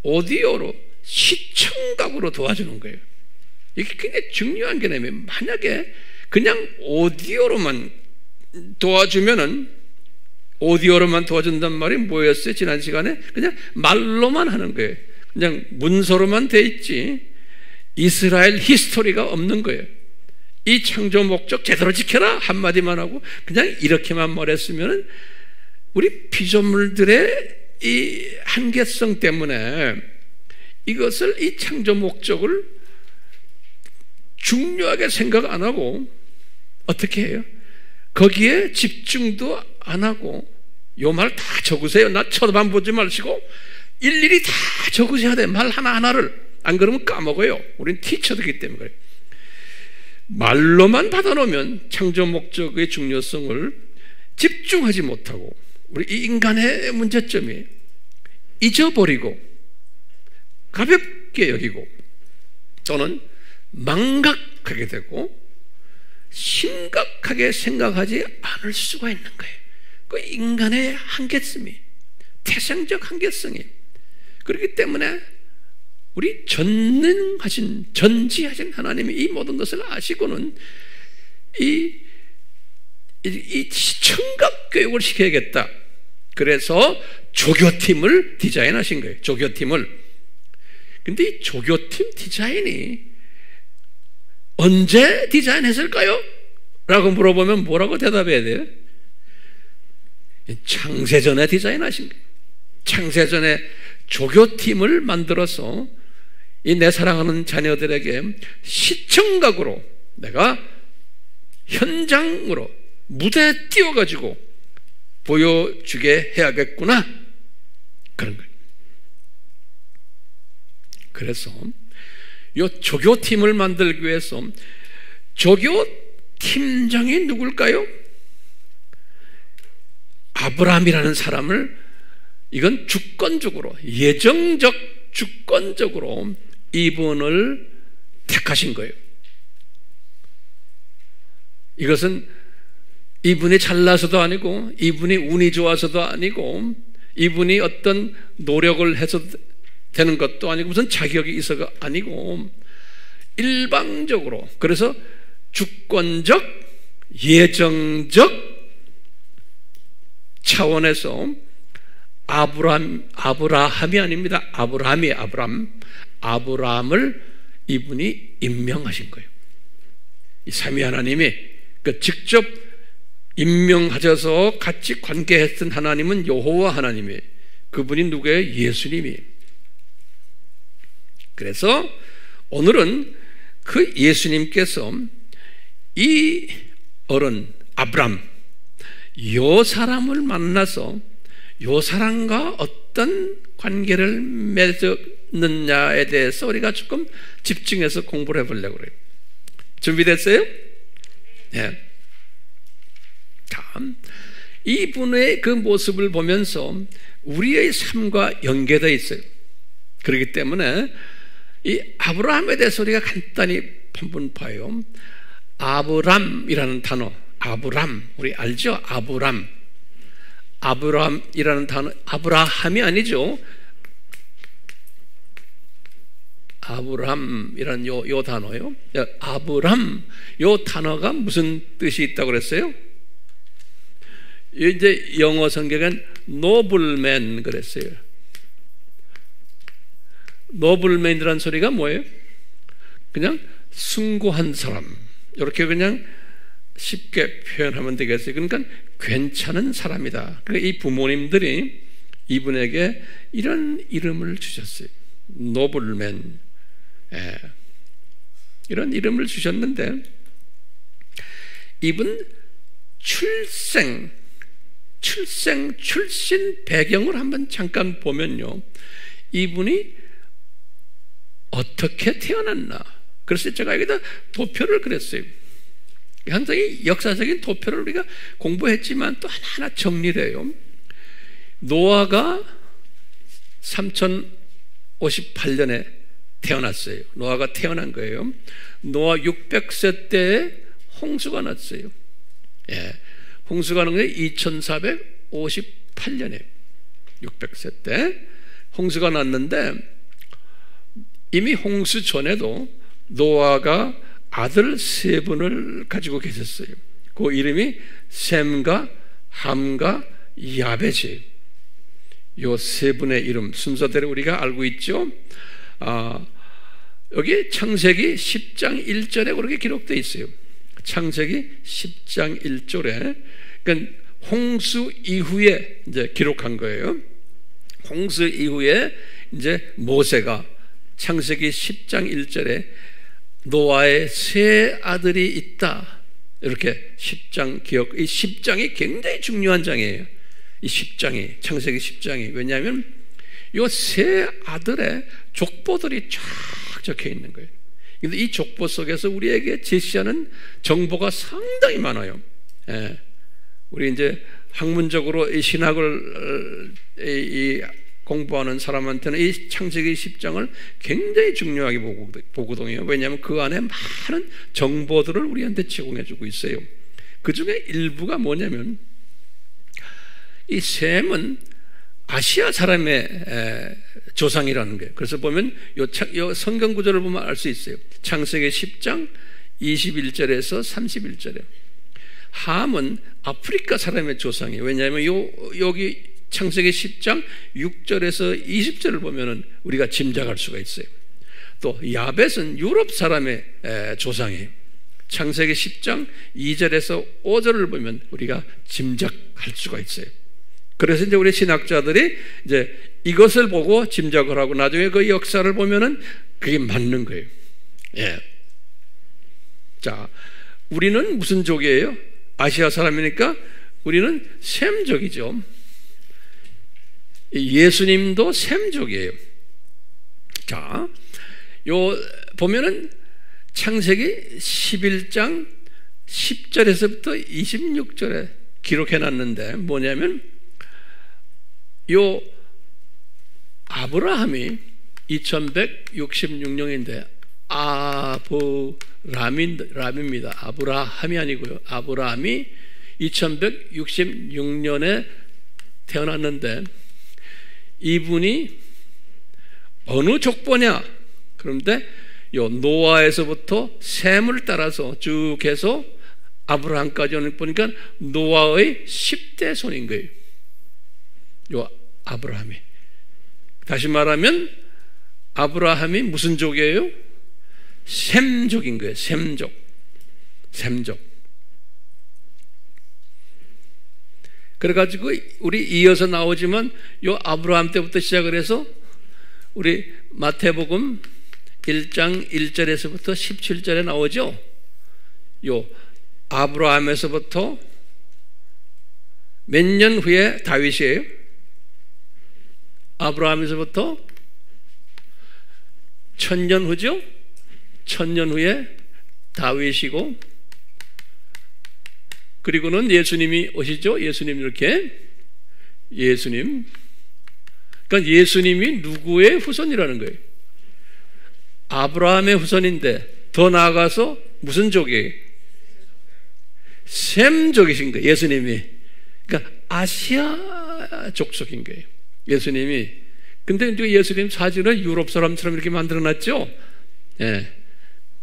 오디오로, 시청각으로 도와주는 거예요. 이게 굉장히 중요한 개념이에요. 만약에 그냥 오디오로만 도와준단 말이 뭐였어요? 지난 시간에 그냥 말로만 하는 거예요. 그냥 문서로만 돼 있지 이스라엘 히스토리가 없는 거예요. 이 창조 목적 제대로 지켜라 한마디만 하고 그냥 이렇게만 말했으면 우리 피조물들의 이 한계성 때문에 이것을, 이 창조 목적을 중요하게 생각 안 하고 어떻게 해요? 거기에 집중도 안 하고 요 말 다 적으세요. 나 쳐다만 보지 마시고 일일이 다 적으셔야 돼. 말 하나하나를. 안 그러면 까먹어요. 우린 티처들이기 때문에 그래요. 말로만 받아놓으면 창조 목적의 중요성을 집중하지 못하고 우리 이 인간의 문제점이 잊어버리고 가볍게 여기고 또는 망각하게 되고 심각하게 생각하지 않을 수가 있는 거예요. 그 인간의 한계성이, 태생적 한계성이. 그렇기 때문에 우리 전지하신 하나님이 이 모든 것을 아시고는 이 시청각 교육을 시켜야겠다. 그래서 조교팀을 디자인하신 거예요. 조교팀을. 근데 이 조교팀 디자인이 언제 디자인했을까요? 라고 물어보면 뭐라고 대답해야 돼요? 창세전에 디자인하신 거예요. 창세전에 조교팀을 만들어서 이 내 사랑하는 자녀들에게 시청각으로 내가 현장으로 무대에 띄워가지고 보여주게 해야겠구나. 그런 거예요. 그래서 이 조교팀을 만들기 위해서 조교팀장이 누굴까요? 아브라함이라는 사람을 이건 주권적으로, 예정적 주권적으로 이분을 택하신 거예요. 이것은 이분이 잘나서도 아니고 이분이 운이 좋아서도 아니고 이분이 어떤 노력을 해서 되는 것도 아니고 무슨 자격이 있어가 아니고 일방적으로, 그래서 주권적, 예정적 차원에서 아브라함이 아닙니다. 아브라함을 이분이 임명하신 거예요. 이 삼위 하나님이 직접 임명하셔서 같이 관계했던 하나님은 여호와 하나님이에요. 그분이 누구예요? 예수님이에요. 그래서 오늘은 그 예수님께서 이 어른 아브람, 요 사람을 만나서 요 사람과 어떤 관계를 맺었느냐에 대해서 우리가 조금 집중해서 공부를 해보려고 그래요. 준비됐어요? 네. 참, 이분의 그 모습을 보면서 우리의 삶과 연계되어 있어요. 그렇기 때문에 이 아브라함에 대해서 우리가 간단히 한번 봐요. 아브람이라는 단어, 아브람, 우리 알죠? 아브람이라는 단어, 아브라함이 아니죠. 아브람이라는 요 단어요. 아브람, 요 단어가 무슨 뜻이 있다고 그랬어요? 이제 영어 성경은 노블맨 그랬어요. 노블맨이라는 소리가 뭐예요? 그냥 숭고한 사람, 이렇게 그냥 쉽게 표현하면 되겠어요. 그러니까 괜찮은 사람이다. 그러니까 이 부모님들이 이분에게 이런 이름을 주셨어요. 노블맨. 이런 이름을 주셨는데, 이분 출신 배경을 한번 잠깐 보면요, 이분이 어떻게 태어났나. 그래서 제가 여기다 도표를 그렸어요. 항상 이 역사적인 도표를 우리가 공부했지만 또 하나하나 정리를 해요. 노아가 3058년에 태어났어요. 노아가 태어난 거예요. 노아 600세 때에 홍수가 났어요. 홍수가 난 게 2458년에 600세 때 홍수가 났는데, 이미 홍수 전에도 노아가 아들 세 분을 가지고 계셨어요. 그 이름이 셈과 함과 야벳이에요. 요 세 분의 이름 순서대로 우리가 알고 있죠. 여기 창세기 10장 1절에 그렇게 기록되어 있어요. 창세기 10장 1절에, 그러니까 홍수 이후에 이제 기록한 거예요. 홍수 이후에 이제 모세가 창세기 10장 1절에 노아의 세 아들이 있다, 이렇게 10장 기억. 이 10장이 굉장히 중요한 장이에요. 이 10장이, 창세기 10장이. 왜냐하면 이 세 아들의 족보들이 쫙 적혀 있는 거예요. 근데 이 족보 속에서 우리에게 제시하는 정보가 상당히 많아요. 우리 이제 학문적으로 이 신학을 공부하는 사람한테는 이 창세기 10장을 굉장히 중요하게 보거든요. 왜냐하면 그 안에 많은 정보들을 우리한테 제공해 주고 있어요. 그 중에 일부가 뭐냐면, 이 셈은 아시아 사람의 조상이라는 거예요. 그래서 보면 요 성경 구절을 보면 알 수 있어요. 창세기 10장 21절에서 31절에 함은 아프리카 사람의 조상이에요. 왜냐하면 여기 창세기 10장 6절에서 20절을 보면은 우리가 짐작할 수가 있어요. 또 야벳은 유럽 사람의 조상이에요. 창세기 10장 2절에서 5절을 보면 우리가 짐작할 수가 있어요. 그래서 이제 우리 신학자들이 이제 이것을 보고 짐작을 하고 나중에 그 역사를 보면은 그게 맞는 거예요. 자, 우리는 무슨 족이에요? 아시아 사람이니까 우리는 셈족이죠. 예수님도 셈족이에요. 자, 요 보면은 창세기 11장 10절에서부터 26절에 기록해 놨는데, 뭐냐면 요 아브라함이 2166년인데 아브람입니다. 아브라함이 아니고요. 아브라함이 2166년에 태어났는데, 이분이 어느 족보냐? 그런데 요 노아에서부터 셈을 따라서 쭉 해서 아브라함까지 오는 보니까 노아의 10대 손인 거예요. 요 아브라함이. 다시 말하면 아브라함이 무슨 족이에요? 셈족인 거예요. 셈족. 그래가지고 우리 이어서 나오지만 요 아브라함 때부터 시작을 해서 우리 마태복음 1장 1절에서부터 17절에 나오죠. 요 아브라함에서부터 몇 년 후에 다윗이에요? 아브라함에서부터 1000년 후죠? 1000년 후에 다윗이고, 그리고는 예수님이 오시죠? 예수님 이렇게, 예수님. 그러니까 예수님이 누구의 후손이라는 거예요? 아브라함의 후손인데, 더 나아가서 무슨 족이에요? 셈족이신 거예요, 예수님이. 그러니까 아시아 족속인 거예요, 예수님이. 근데 예수님 사진을 유럽 사람처럼 이렇게 만들어놨죠? 예.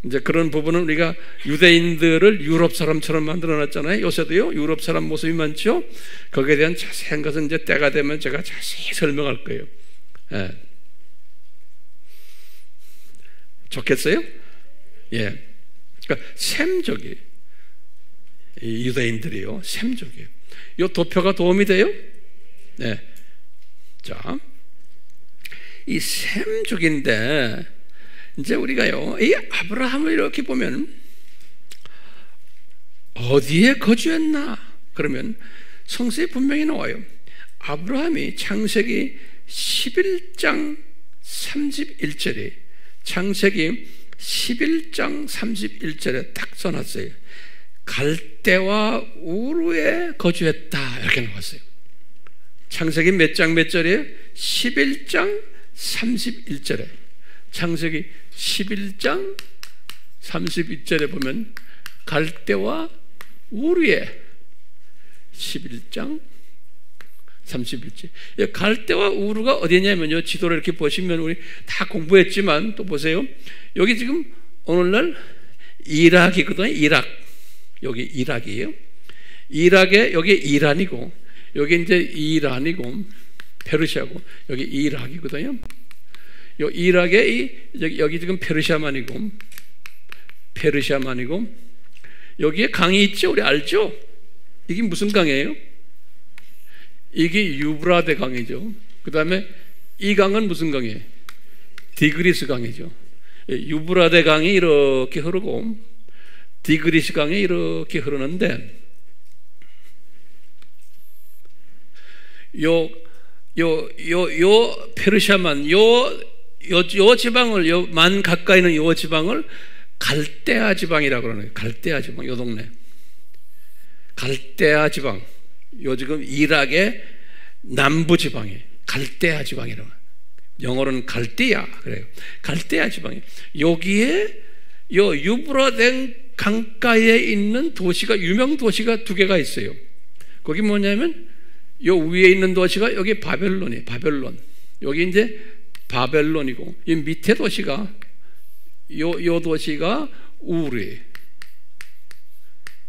이제 그런 부분은 우리가 유대인들을 유럽 사람처럼 만들어놨잖아요. 요새도요, 유럽 사람 모습이 많죠? 거기에 대한 자세한 것은 이제 때가 되면 제가 자세히 설명할 거예요. 예. 좋겠어요? 예. 그러니까 셈족이에요. 이 유대인들이요, 셈족이에요. 이 도표가 도움이 돼요? 네. 자, 이 셈족인데, 이제 우리가요, 이 아브라함을 이렇게 보면 어디에 거주했나? 그러면 성서에 분명히 나와요. 아브라함이 창세기 11장 31절에, 창세기 11장 31절에 딱 써놨어요. 갈대와 우르에 거주했다, 이렇게 나왔어요. 창세기 몇 장 몇 절이에요? 11장 31절에. 창세기 11장 31절에 보면 갈대와 우르에, 11장 31절. 갈대와 우르가 어디냐면요, 지도를 이렇게 보시면 우리 다 공부했지만 또 보세요. 여기 지금 오늘날 이락이거든요. 이락. 여기 이락이에요. 이락에 여기 이란이고, 여기 이제 이란이고 페르시아고, 여기 이락이거든요. 요 이락에 여기 지금 페르시아만이고, 여기에 강이 있죠? 우리 알죠? 이게 무슨 강이에요? 이게 유브라데 강이죠. 그 다음에 이 강은 무슨 강이에요? 디그리스 강이죠. 유브라데 강이 이렇게 흐르고 디그리스 강이 이렇게 흐르는데, 요 페르시아만, 요 지방을, 만 가까이 있는 요 지방을 갈대아 지방이라고 그러는 거예요. 갈대아 지방, 요 동네. 갈대아 지방. 요 지금 이락의 남부 지방에 갈대아 지방이라고. 영어로는 갈대아 그래요. 갈대아 지방에. 여기에 요 유브라데 강가에 있는 도시가, 유명 도시가 두 개가 있어요. 거기 뭐냐면 요 위에 있는 도시가 여기 바벨론이에요. 바벨론. 여기 이제 바벨론이고, 이 밑에 도시가 요 도시가 우르예요.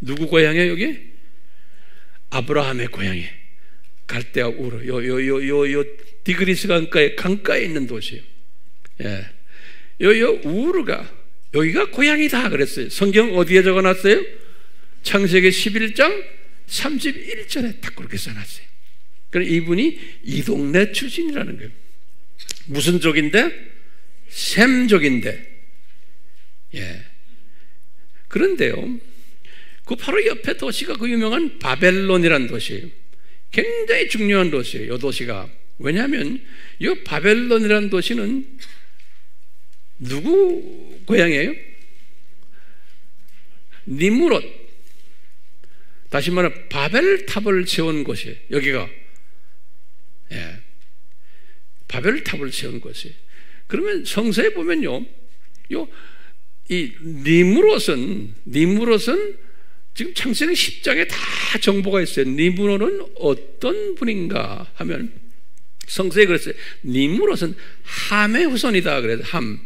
누구 고향이에요? 여기 아브라함의 고향이에요. 갈대아 우르. 요 디그리스 강가에 있는 도시예요. 예. 요 우르가, 여기가 고향이다 그랬어요. 성경 어디에 적어놨어요? 창세기 11장 31절에 딱 그렇게 써놨어요. 그러니까 이분이 이 동네 출신이라는 거예요. 무슨 족인데? 셈족인데. 예. 그런데요, 그 바로 옆에 도시가 그 유명한 바벨론이라는 도시예요. 굉장히 중요한 도시예요, 이 도시가. 왜냐하면 이 바벨론이라는 도시는 누구 고향이에요? 니므롯. 다시 말하면 바벨탑을 세운 곳이에요, 여기가. 예. 바벨탑을 세운 곳이에요. 그러면 성서에 보면요, 이 니므롯은 지금 창세기 10장에 다 정보가 있어요. 니므롯은 어떤 분인가 하면 성서에 그랬어요. 니므롯은 함의 후손이다 그래서 함.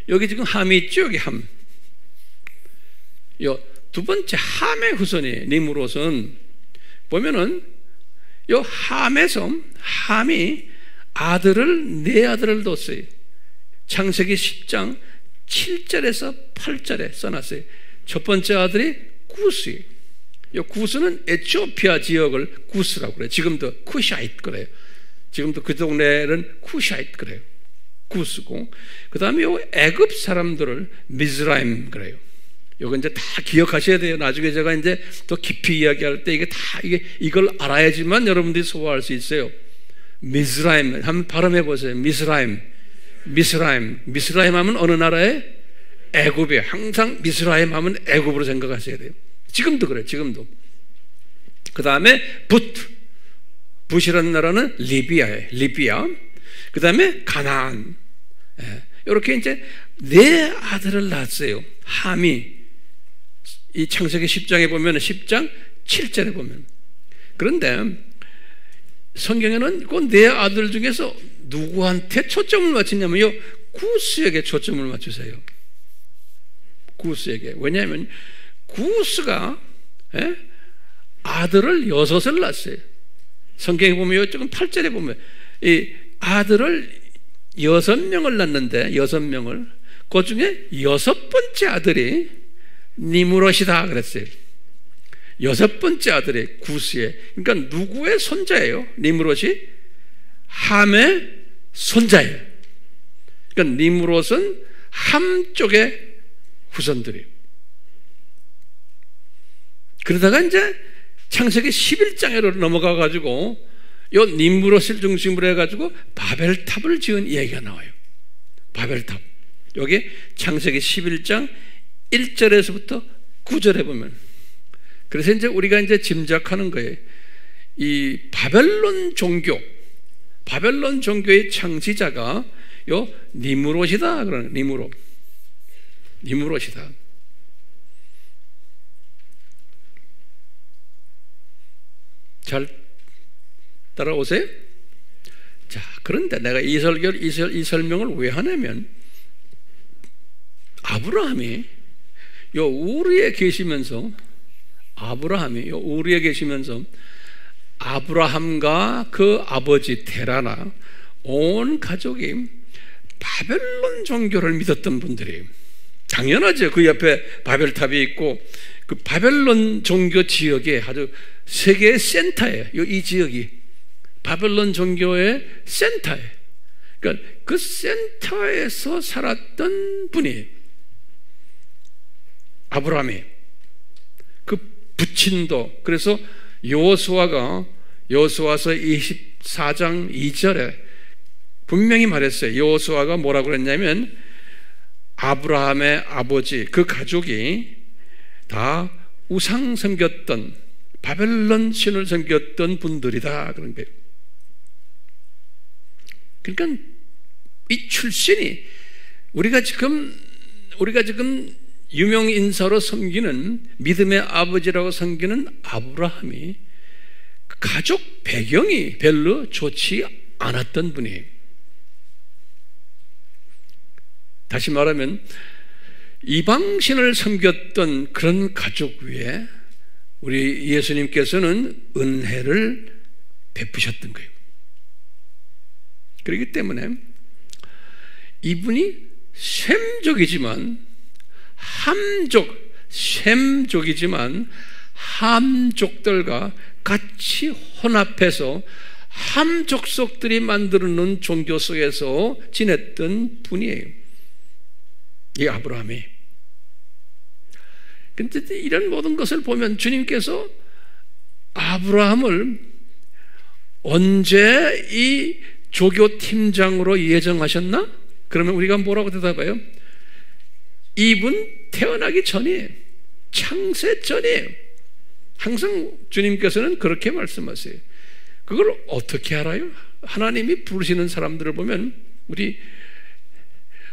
여기 지금 함이 있죠. 여기 함. 두 번째 함의 후손이에요. 니므롯은 보면은 요 함에서 함이 네 아들을 뒀어요. 창세기 10장 7절에서 8절에 써놨어요. 첫 번째 아들이 구스예요. 이 구스는 에티오피아 지역을 구스라고 그래요. 지금도 쿠샤이트 그래요. 지금도 그 동네는 쿠샤이트 그래요. 구스고, 그 다음에 요 애굽 사람들을 미즈라임 그래요. 요거 이제 다 기억하셔야 돼요. 나중에 제가 이제 더 깊이 이야기할 때 이걸 알아야지만 여러분들이 소화할 수 있어요. 미즈라임 한번 발음해 보세요. 미즈라임 하면 어느 나라에? 애굽이에요. 항상 미즈라임 하면 애굽으로 생각하셔야 돼요. 지금도 그래요. 지금도. 그 다음에 붓이라는 나라는 리비아예요. 리비아. 그 다음에 가나안. 이렇게 이제 네 아들을 낳았어요. 함이. 이 창세기 10장에 보면 10장 7절에 보면. 그런데 성경에는 그 네 아들 중에서 누구한테 초점을 맞추냐면요, 구스에게 초점을 맞추세요. 구스에게. 왜냐하면 구스가 아들을 6을 낳았어요. 성경에 보면 조금 8절에 보면 이 아들을 6명을 낳는데 6명을 그 중에 6번째 아들이 니므롯이다 그랬어요. 6번째 아들이 구스의, 그러니까 누구의 손자예요? 니므롯이 함의 손자예요. 그러니까 니므롯은 함 쪽의 후손들이에요. 그러다가 이제 창세기 11장으로 넘어가 가지고 요 니므롯을 중심으로 해 가지고 바벨탑을 지은 이야기가 나와요. 바벨탑. 여기 창세기 11장 1절에서부터 9절에 보면, 그래서 이제 우리가 이제 짐작하는 거예요. 이 바벨론 종교의 창시자가 요 니므롯이다 그러는, 니므롯이다. 잘 따라오세요? 자, 그런데 내가 이 설명을 왜 하냐면, 아브라함이 요 우리에 계시면서 아브라함과 그 아버지 테라나 온 가족이 바벨론 종교를 믿었던 분들이에요. 당연하죠. 그 옆에 바벨탑이 있고 그 바벨론 종교 지역에 아주 세계의 센터예요. 이 지역이 바벨론 종교의 센터예요. 그러니까 그 센터에서 살았던 분이에요. 아브라함이. 그 부친도. 그래서 여호수아서 24장 2절에 분명히 말했어요. 여호수아가 뭐라고 그랬냐면, 아브라함의 아버지 그 가족이 다 우상 섬겼던, 바벨론 신을 섬겼던 분들이다 그런 거예요. 그러니까 이 출신이 우리가 지금 유명 인사로 섬기는, 믿음의 아버지라고 섬기는 아브라함이 가족 배경이 별로 좋지 않았던 분이에요. 다시 말하면 이방신을 섬겼던 그런 가족 위에 우리 예수님께서는 은혜를 베푸셨던 거예요. 그렇기 때문에 이분이 셈족이지만 함족들과 같이 혼합해서 함족속들이 만들어 놓은 종교 속에서 지냈던 분이에요, 이 아브라함이. 근데 이런 모든 것을 보면 주님께서 아브라함을 언제 이 조교 팀장으로 예정하셨나? 그러면 우리가 뭐라고 대답해요? 이분 태어나기 전이에요. 창세 전이에요. 항상 주님께서는 그렇게 말씀하세요. 그걸 어떻게 알아요? 하나님이 부르시는 사람들을 보면, 우리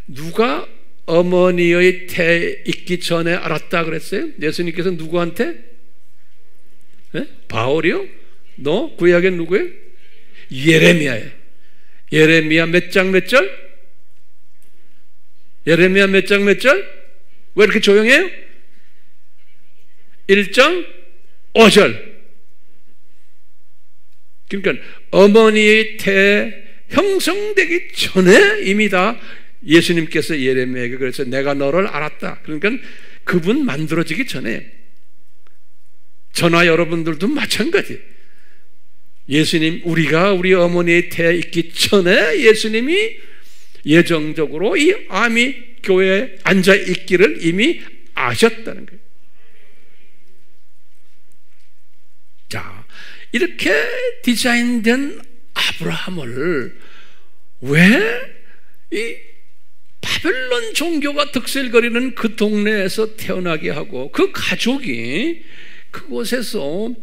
누가 어머니의 태에 있기 전에 알았다 그랬어요? 예수님께서 누구한테? 바울이요? 너 구약에 누구예요? 예레미야예요. 예레미야 몇 장 몇 절? 예레미야 몇 장 몇 절? 왜 이렇게 조용해요? 1장 5절. 그러니까 어머니의 태에 형성되기 전에 이미 다 예수님께서 예레미야에게 그래서 내가 너를 알았다. 그러니까 그분 만들어지기 전에, 저나 여러분들도 마찬가지. 예수님, 우리가 우리 어머니의 태에 있기 전에 예수님이 예정적으로 이 암이 교회에 앉아 있기를 이미 아셨다는 거예요. 자, 이렇게 디자인된 아브라함을 왜 이 바벨론 종교가 득실거리는 그 동네에서 태어나게 하고 그 가족이 그곳에서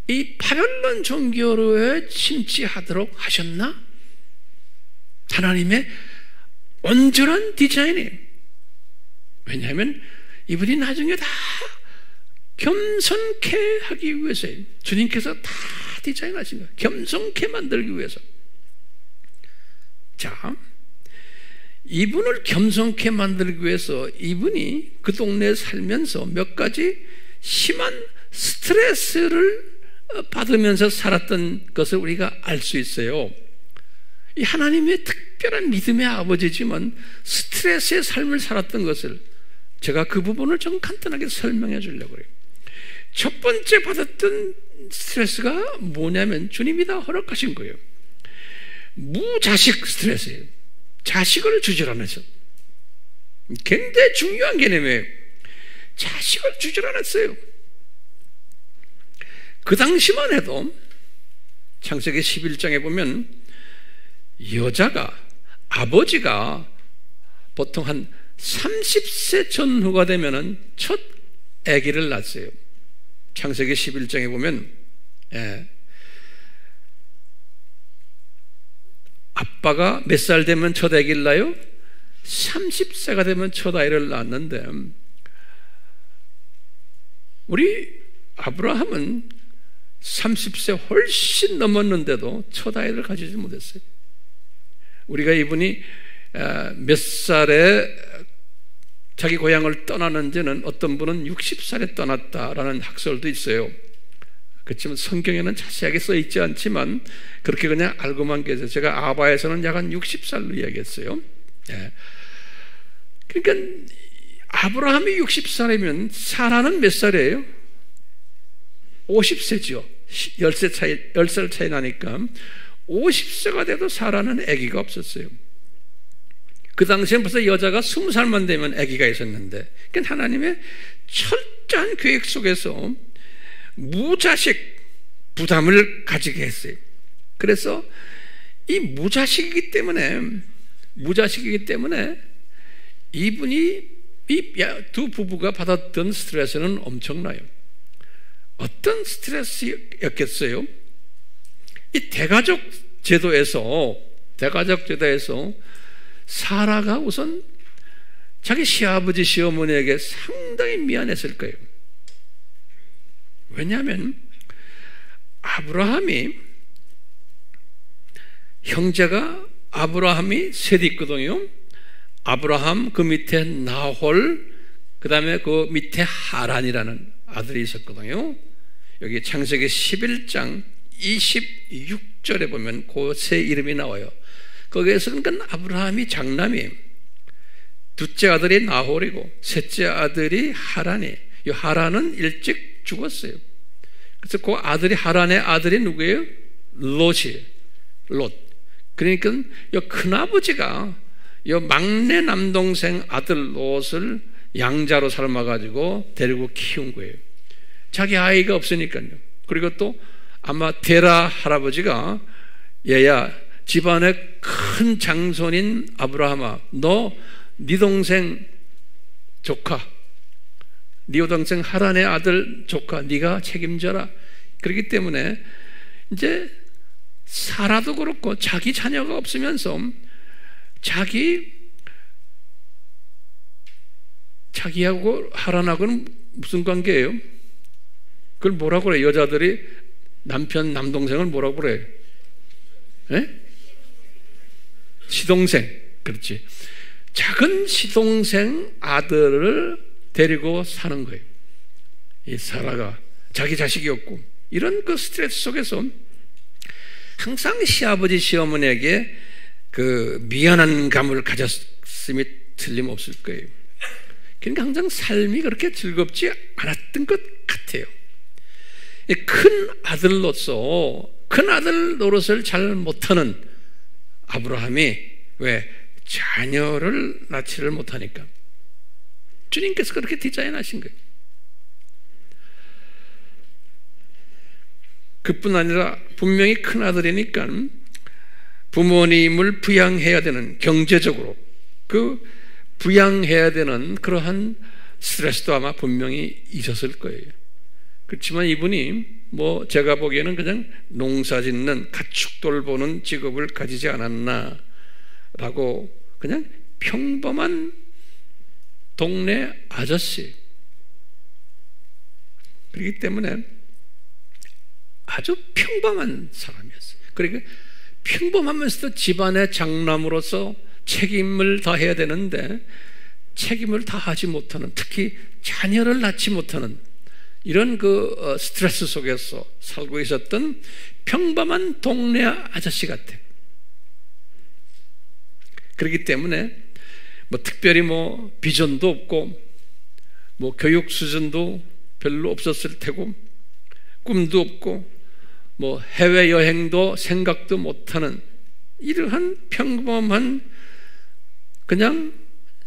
이 바벨론 종교로에 침체하도록 하셨나? 하나님의 온전한 디자인이에요. 왜냐하면 이분이 나중에 다 겸손케 하기 위해서예요. 주님께서 다 디자인하신 거예요. 겸손케 만들기 위해서. 자, 이분을 겸손케 만들기 위해서 이분이 그 동네에 살면서 몇 가지 심한 스트레스를 받으면서 살았던 것을 우리가 알 수 있어요. 이 하나님의 특별한 믿음의 아버지지만 스트레스의 삶을 살았던 것을 제가 그 부분을 좀 간단하게 설명해 주려고 해요. 첫 번째 받았던 스트레스가 뭐냐면 주님이 다 허락하신 거예요. 무자식 스트레스예요. 자식을 주질 않았어요. 굉장히 중요한 개념이에요. 자식을 주질 않았어요. 그 당시만 해도 창세기 11장에 보면 여자가, 아버지가 보통 한 30세 전후가 되면은 첫 아기를 낳았어요. 창세기 11장에 보면 아빠가 몇 살 되면 첫 아기를 낳아요? 30세가 되면 첫 아이를 낳았는데 우리 아브라함은 30세 훨씬 넘었는데도 첫 아이를 가지지 못했어요. 우리가 이분이 몇 살에 자기 고향을 떠나는지는 어떤 분은 60살에 떠났다라는 학설도 있어요. 그렇지만 성경에는 자세하게 써 있지 않지만 그렇게 그냥 알고만 계세요. 제가 아바에서는 약 한 60살로 이야기했어요. 그러니까 아브라함이 60살이면 사라는 몇 살이에요? 50세죠. 10살 차이 나니까 50세가 돼도 사라는 아기가 없었어요. 그 당시엔 벌써 여자가 20살만 되면 아기가 있었는데, 그러니까 하나님의 철저한 계획 속에서 무자식 부담을 가지게 했어요. 그래서 이 무자식이기 때문에 이분이 이 두 부부가 받았던 스트레스는 엄청나요. 어떤 스트레스였겠어요? 이 대가족 제도에서 사라가 우선 자기 시아버지 시어머니에게 상당히 미안했을 거예요. 왜냐하면 아브라함이 셋이 있거든요. 아브라함, 그 밑에 나홀, 그 다음에 그 밑에 하란이라는 아들이 있었거든요. 여기 창세기 11장 26절에 보면 그 세 이름이 나와요. 거기에서는 그러니까 아브라함이 장남이에요. 둘째 아들이 나홀이고 셋째 아들이 하란이에요. 이 하란은 일찍 죽었어요. 그래서 그 아들이, 하란의 아들이 누구예요? 롯이에요. 롯. 그러니까 이 큰아버지가 이 막내 남동생 아들 롯을 양자로 삶아가지고 데리고 키운 거예요. 자기 아이가 없으니까요. 그리고 또 아마 데라 할아버지가 얘야, 집안의 큰 장손인 아브라함아, 네 동생 조카, 네 동생 하란의 아들 조카 네가 책임져라. 그렇기 때문에 이제 사라도 그렇고 자기 자녀가 없으면서 자기하고 하란하고는 무슨 관계예요? 그걸 뭐라고 그래? 여자들이 남동생을 뭐라고 그래? 시동생. 그렇지. 작은 시동생 아들을 데리고 사는 거예요. 이 사라가 자기 자식이 없고, 이런 그 스트레스 속에서 항상 시아버지 시어머니에게 그 미안한 감을 가졌음이 틀림없을 거예요. 그러니까 항상 삶이 그렇게 즐겁지 않았던 것 같아요. 큰 아들 노릇을 잘 못하는 아브라함이 왜 자녀를 낳지를 못하니까 주님께서 그렇게 디자인하신 거예요. 그뿐 아니라 분명히 큰아들이니까 부모님을 부양해야 되는, 경제적으로 그 부양해야 되는 그러한 스트레스도 아마 분명히 있었을 거예요. 그렇지만 이분이 제가 보기에는 그냥 농사 짓는, 가축 돌보는 직업을 가지지 않았나 라고, 그냥 평범한 동네 아저씨. 그렇기 때문에 아주 평범한 사람이었어요. 그러니까 평범하면서도 집안의 장남으로서 책임을 다해야 되는데 책임을 다하지 못하는, 특히 자녀를 낳지 못하는 이런 그 스트레스 속에서 살고 있었던 평범한 동네 아저씨 같아요. 그렇기 때문에 특별히 비전도 없고 교육 수준도 별로 없었을 테고 꿈도 없고 해외여행도 생각도 못하는 이러한 평범한 그냥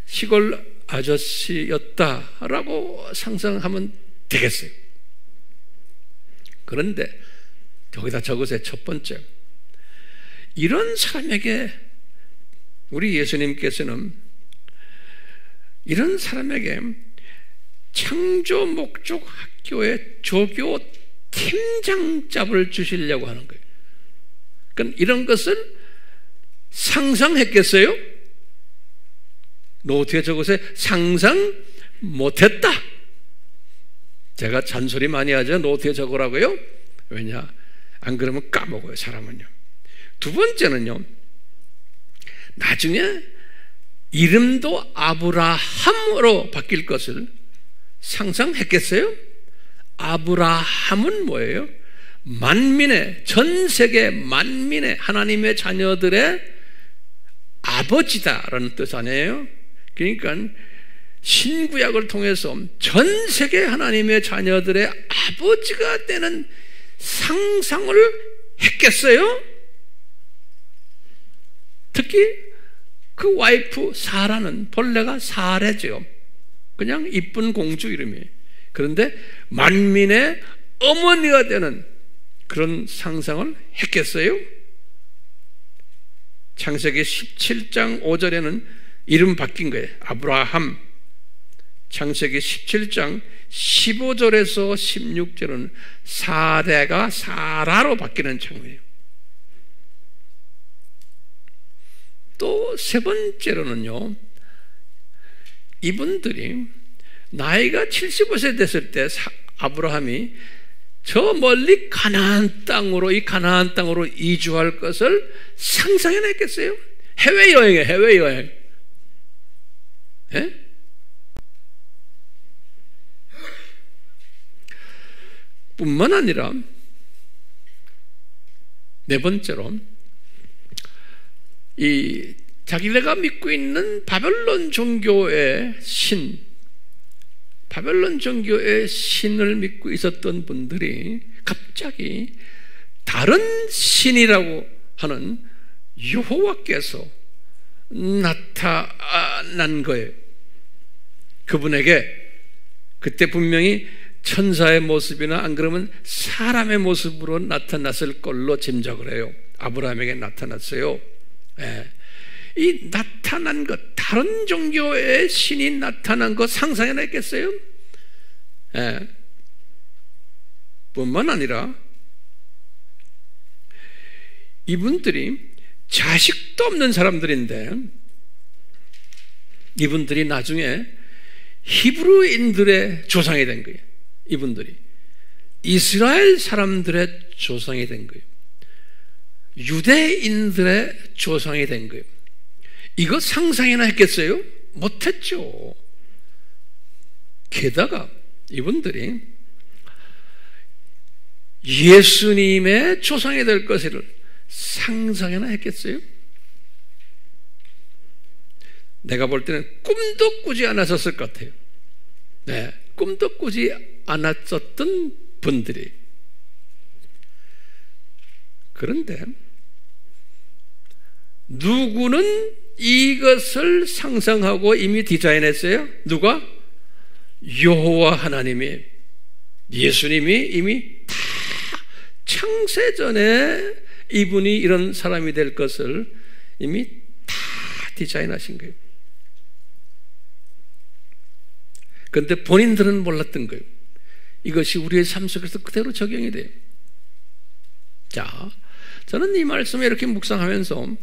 시골 아저씨였다라고 상상하면 되겠어요. 그런데 여기다 적으세요. 첫 번째, 이런 사람에게 우리 예수님께서는 이런 사람에게 창조 목적 학교의 조교 팀장잡을 주시려고 하는 거예요. 그러니까 이런 것을 상상했겠어요? 노트에 적으세요. 상상 못했다. 제가 잔소리 많이 하죠. 노트에 적으라고요. 왜냐? 안 그러면 까먹어요, 사람은요. 두 번째는요, 나중에 이름도 아브라함으로 바뀔 것을 상상했겠어요? 아브라함은 뭐예요? 만민의, 전 세계 만민의 하나님의 자녀들의 아버지다라는 뜻 아니에요? 그러니까 신구약을 통해서 전 세계 하나님의 자녀들의 아버지가 되는 상상을 했겠어요? 특히 그 와이프 사라는 본래가 사례죠. 그냥 이쁜 공주 이름이에요. 그런데 만민의 어머니가 되는 그런 상상을 했겠어요? 창세기 17장 5절에는 이름 바뀐 거예요. 아브라함. 창세기 17장 15절에서 16절은 사대가 사라로 바뀌는 장면이에요. 또 세 번째로는요, 이분들이 나이가 75세 됐을 때 아브라함이 저 멀리 가나안 땅으로, 이 가나안 땅으로 이주할 것을 상상해냈겠어요? 해외여행이에요, 해외여행. 예? 뿐만 아니라 네 번째로 이 자기네가 믿고 있는 바벨론 종교의 신, 바벨론 종교의 신을 믿고 있었던 분들이 갑자기 다른 신이라고 하는 여호와께서 나타난 거예요. 그분에게 그때 분명히 천사의 모습이나 안 그러면 사람의 모습으로 나타났을 걸로 짐작을 해요. 아브라함에게 나타났어요. 예. 이 나타난 것, 다른 종교의 신이 나타난 것 상상해냈겠어요? 예. 뿐만 아니라 이분들이 자식도 없는 사람들인데 이분들이 나중에 히브리인들의 조상이 된 거예요. 이분들이 이스라엘 사람들의 조상이 된 거예요. 유대인들의 조상이 된 거예요. 이거 상상이나 했겠어요? 못했죠. 게다가 이분들이 예수님의 조상이 될 것을 상상이나 했겠어요? 내가 볼 때는 꿈도 꾸지 않았었을 것 같아요. 네, 꿈도 꾸지 않았었던 분들이. 그런데 누구는 이것을 상상하고 이미 디자인했어요. 누가? 여호와 하나님이, 예수님이 이미 다 창세전에 이분이 이런 사람이 될 것을 이미 다 디자인하신 거예요. 그런데 본인들은 몰랐던 거예요. 이것이 우리의 삶 속에서 그대로 적용이 돼요. 자, 저는 이 말씀을 이렇게 묵상하면서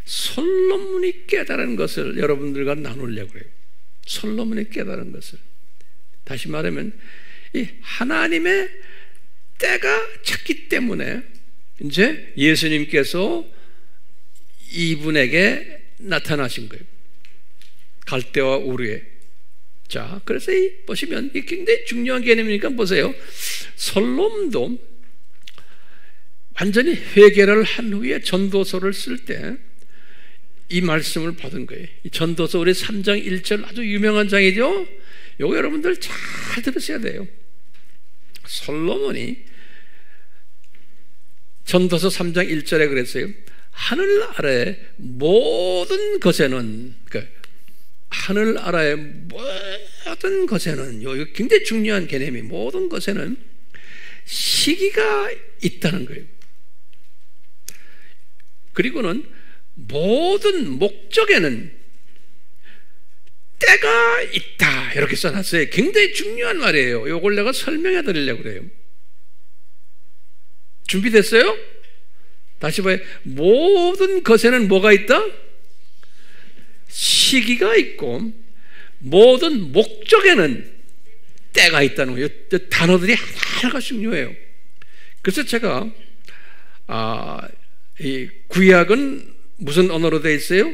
솔로몬이 깨달은 것을 여러분들과 나누려고 해요. 솔로몬이 깨달은 것을. 다시 말하면 이 하나님의 때가 찼기 때문에 이제 예수님께서 이분에게 나타나신 거예요. 갈대와 우르에. 자, 그래서 보시면 이 굉장히 중요한 개념이니까 보세요. 솔로몬도 완전히 회개를 한 후에 전도서를 쓸 때 이 말씀을 받은 거예요. 이 전도서 우리 3장 1절 아주 유명한 장이죠. 이거 여러분들 잘 들으셔야 돼요. 솔로몬이 전도서 3장 1절에 그랬어요. 하늘 아래 모든 것에는, 그러니까 하늘 아래의 모든 것에는, 이거 굉장히 중요한 개념이, 모든 것에는 시기가 있다는 거예요. 그리고는 모든 목적에는 때가 있다, 이렇게 써놨어요. 굉장히 중요한 말이에요. 이걸 내가 설명해 드리려고 그래요. 준비됐어요? 다시 봐요. 모든 것에는 뭐가 있다? 시기가 있고, 모든 목적에는 때가 있다는 거예요. 단어들이 하나하나가 중요해요. 그래서 제가 이 구약은 무슨 언어로 되어 있어요?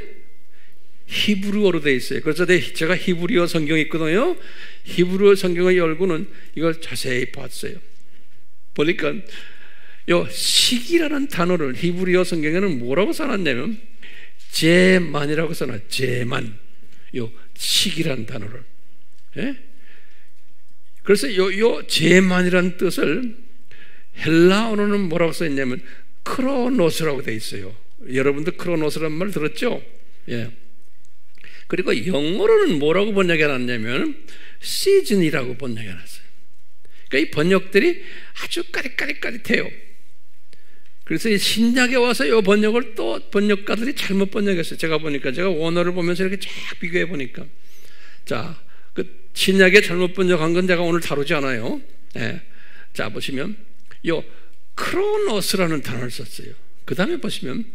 히브리어로 되어 있어요. 그래서 제가 히브리어 성경이 있거든요. 히브리어 성경을 열고는 이걸 자세히 봤어요. 보니까 요 시기라는 단어를 히브리어 성경에는 뭐라고 써놨냐면 제만이라고 써놨어요. 제만. 요 시기라는 단어를. 예? 그래서 요 제만이라는 뜻을 헬라어로는 뭐라고 써있냐면 크로노스라고 되어 있어요. 여러분들 크로노스라는 말 들었죠? 예. 그리고 영어로는 뭐라고 번역해놨냐면 시즌이라고 번역해놨어요. 그러니까 이 번역들이 아주 까릿까릿해요. 그래서 이 신약에 와서 이 번역을 또 번역가들이 잘못 번역했어요. 제가 보니까, 제가 원어를 보면서 이렇게 쫙 비교해 보니까, 자, 그 신약에 잘못 번역한 건 제가 오늘 다루지 않아요. 예. 자, 보시면 요 크로노스라는 단어를 썼어요. 그 다음에 보시면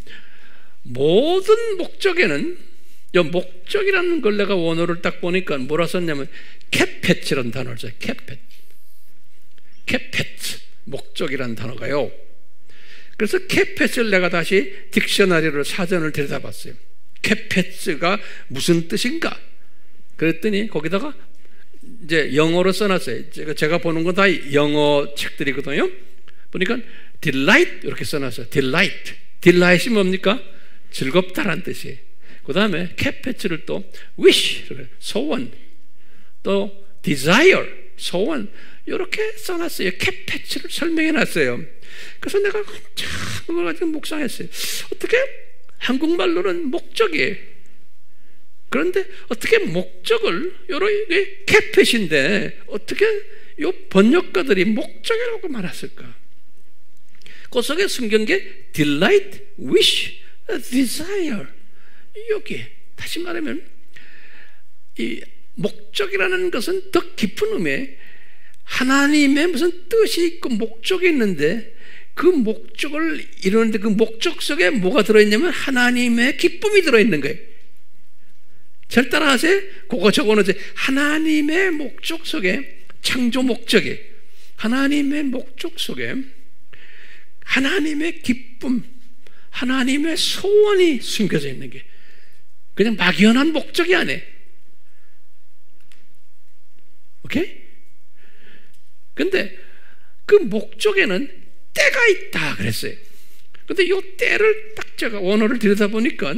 모든 목적에는, 이 목적이라는 걸 내가 원어를 딱 보니까 뭐라 썼냐면 케펫이라는 단어를 써요. 케펫, 목적이라는 단어가요. 그래서 케펫을 내가 다시 딕셔너리로 사전을 들여다봤어요. 케펫가 무슨 뜻인가? 그랬더니 거기다가 이제 영어로 써놨어요. 제가 보는 건 다 영어 책들이거든요. 보니까 delight 이렇게 써놨어요. delight이 뭡니까? 즐겁다라는 뜻이에요. 그 다음에 케펫을 또 wish, 소원, 또 desire, 소원, 이렇게 써놨어요. 케펫을 설명해놨어요. 그래서 내가 한참 그걸 가지고 묵상했어요. 어떻게 한국말로는 목적이에요. 그런데 어떻게 목적을, 이게 케펫인데 어떻게 이 번역가들이 목적이라고 말했을까? 그 속에 성경계 delight, wish, desire, 여기 다시 말하면 이 목적이라는 것은 더 깊은 의미에 하나님의 무슨 뜻이 있고 목적이 있는데, 그 목적을 이루는데 그 목적 속에 뭐가 들어있냐면 하나님의 기쁨이 들어있는 거예요. 잘 따라하세요. 그거 적어놓으세요. 하나님의 목적 속에, 창조 목적이 하나님의 목적 속에 하나님의 기쁨, 하나님의 소원이 숨겨져 있는 게 그냥 막연한 목적이 아니에요. 오케이? 근데 그 목적에는 때가 있다 그랬어요. 근데 이 때를 딱 제가 원어를 들여다보니까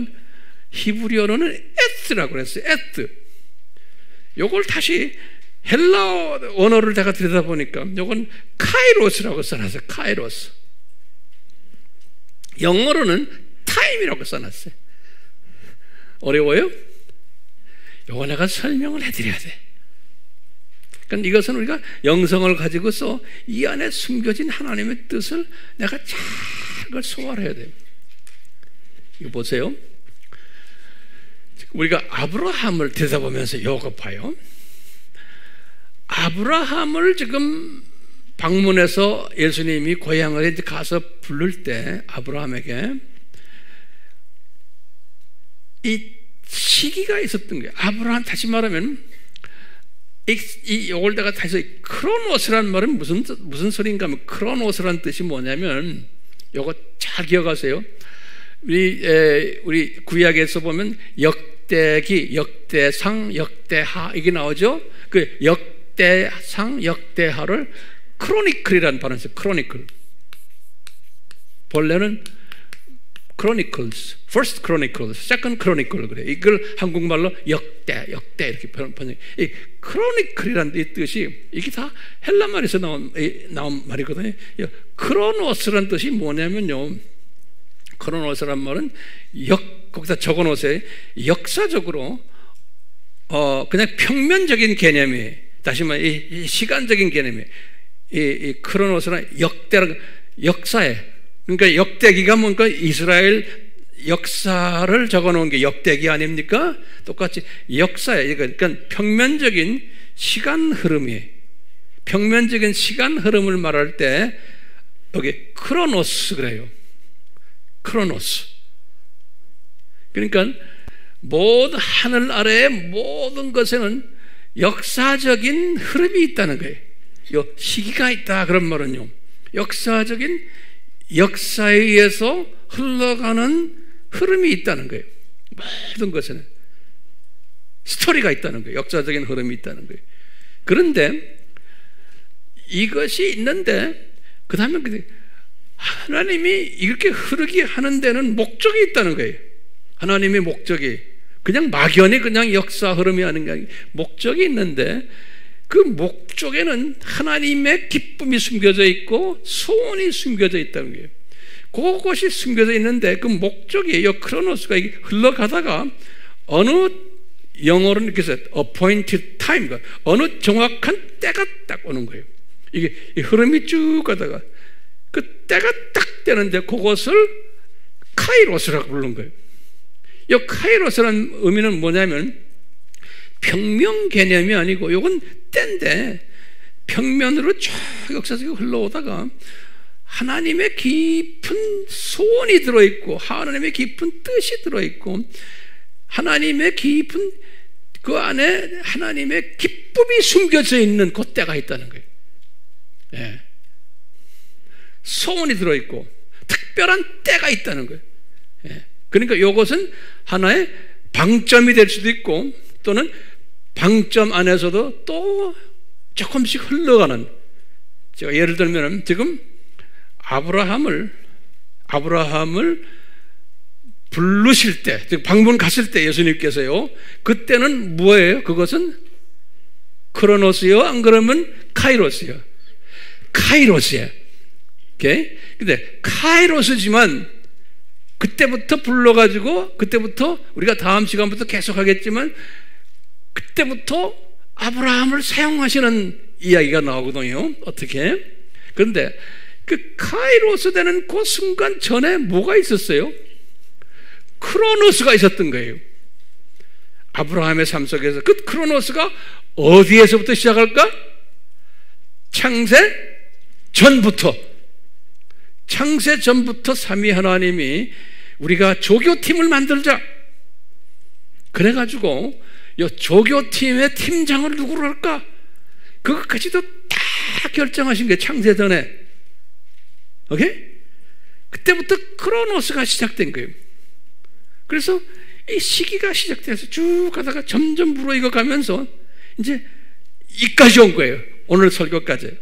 히브리어로는 에스라고 그랬어요. 에스. 요걸 다시 헬라어 원어를 제가 들여다보니까 요건 카이로스라고 써놨어요. 카이로스. 영어로는 타임이라고 써놨어요. 어려워요? 요거 내가 설명을 해드려야 돼. 그러니까 이것은 우리가 영성을 가지고서 이 안에 숨겨진 하나님의 뜻을 내가 잘 그걸 소화를 해야 돼요. 이거 보세요. 우리가 아브라함을 들여다보면서 요거 봐요. 아브라함을 지금 방문해서 예수님이 고향을 이제 가서 부를 때 아브라함에게 이 시기가 있었던 거예요. 아브라함, 다시 말하면 요걸 내가 다시 크로노스라는 말은 무슨 소리인가 하면, 크로노스라는 뜻이 뭐냐면 요거 잘 기억하세요. 우리 구약에서 보면 역대기, 역대상, 역대하 이게 나오죠. 그 역대상, 역대하를 크로니클이라는 발음을 써요. 크로니클. 본래는 Chronicles, First Chronicles, Second Chronicle 그래. 이걸 한국말로 역대 이렇게 번역. 이 Chronicle이라는 이 뜻이 이게 다 헬라 말에서 나온 말이거든요. 크로노스라는 뜻이 뭐냐면요. 크로노스란 말은 거기다 적어놓으세요. 역사적으로 그냥 평면적인 개념이, 다시 말해 이 시간적인 개념이, 이 크로노스는 역사에, 그러니까 역대기가 뭔가 이스라엘 역사를 적어놓은 게 역대기 아닙니까? 똑같이 역사에, 그러니까 평면적인 시간 흐름이, 평면적인 시간 흐름을 말할 때 여기 크로노스 그래요. 크로노스. 그러니까 모든 하늘 아래의 모든 것에는 역사적인 흐름이 있다는 거예요. 시기가 있다 그런 말은요, 역사적인, 역사에 의해서 흘러가는 흐름이 있다는 거예요. 모든 것에는 스토리가 있다는 거예요. 역사적인 흐름이 있다는 거예요. 그런데 이것이 있는데 그 다음에 하나님이 이렇게 흐르게 하는 데는 목적이 있다는 거예요. 하나님의 목적이 그냥 막연히 그냥 역사 흐름이 하는 게 아니고 목적이 있는데, 그 목적에는 하나님의 기쁨이 숨겨져 있고 소원이 숨겨져 있다는 거예요. 그것이 숨겨져 있는데 그 목적이, 크로노스가 흘러가다가 어느, 영어로는 이렇게 써요. appointed time, 어느 정확한 때가 딱 오는 거예요. 이게 흐름이 쭉 가다가 그 때가 딱 되는데 그것을 카이로스라고 부르는 거예요. 이 카이로스라는 의미는 뭐냐면 평면 개념이 아니고 이건 때인데 평면으로 쭉 역사적으로 흘러오다가 하나님의 깊은 소원이 들어있고 하나님의 깊은 뜻이 들어있고 하나님의 깊은 그 안에 하나님의 기쁨이 숨겨져 있는 그 때가 있다는 거예요. 예. 소원이 들어있고 특별한 때가 있다는 거예요. 예. 그러니까 이것은 하나의 방점이 될 수도 있고 또는 방점 안에서도 또 조금씩 흘러가는, 제가 예를 들면 지금 아브라함을 부르실 때, 즉 방문 갔을 때 예수님께서요, 그때는 뭐예요? 그것은 크로노스요, 안 그러면 카이로스요. 카이로스예요. 오케이? 근데 카이로스지만 그때부터 불러가지고 그때부터 우리가 다음 시간부터 계속 하겠지만 그때부터 아브라함을 사용하시는 이야기가 나오거든요. 어떻게? 그런데 그 카이로스 되는 그 순간 전에 뭐가 있었어요? 크로노스가 있었던 거예요. 아브라함의 삶 속에서 그 크로노스가 어디에서부터 시작할까? 창세 전부터 삼위 하나님이 우리가 조교팀을 만들자 그래가지고 이 조교팀의 팀장을 누구로 할까? 그것까지도 다 결정하신 게 창세 전에. 오케이? 그때부터 크로노스가 시작된 거예요. 그래서 이 시기가 시작돼서 쭉 가다가 점점 무르익어 가면서 이제 이까지 온 거예요. 오늘 설교까지.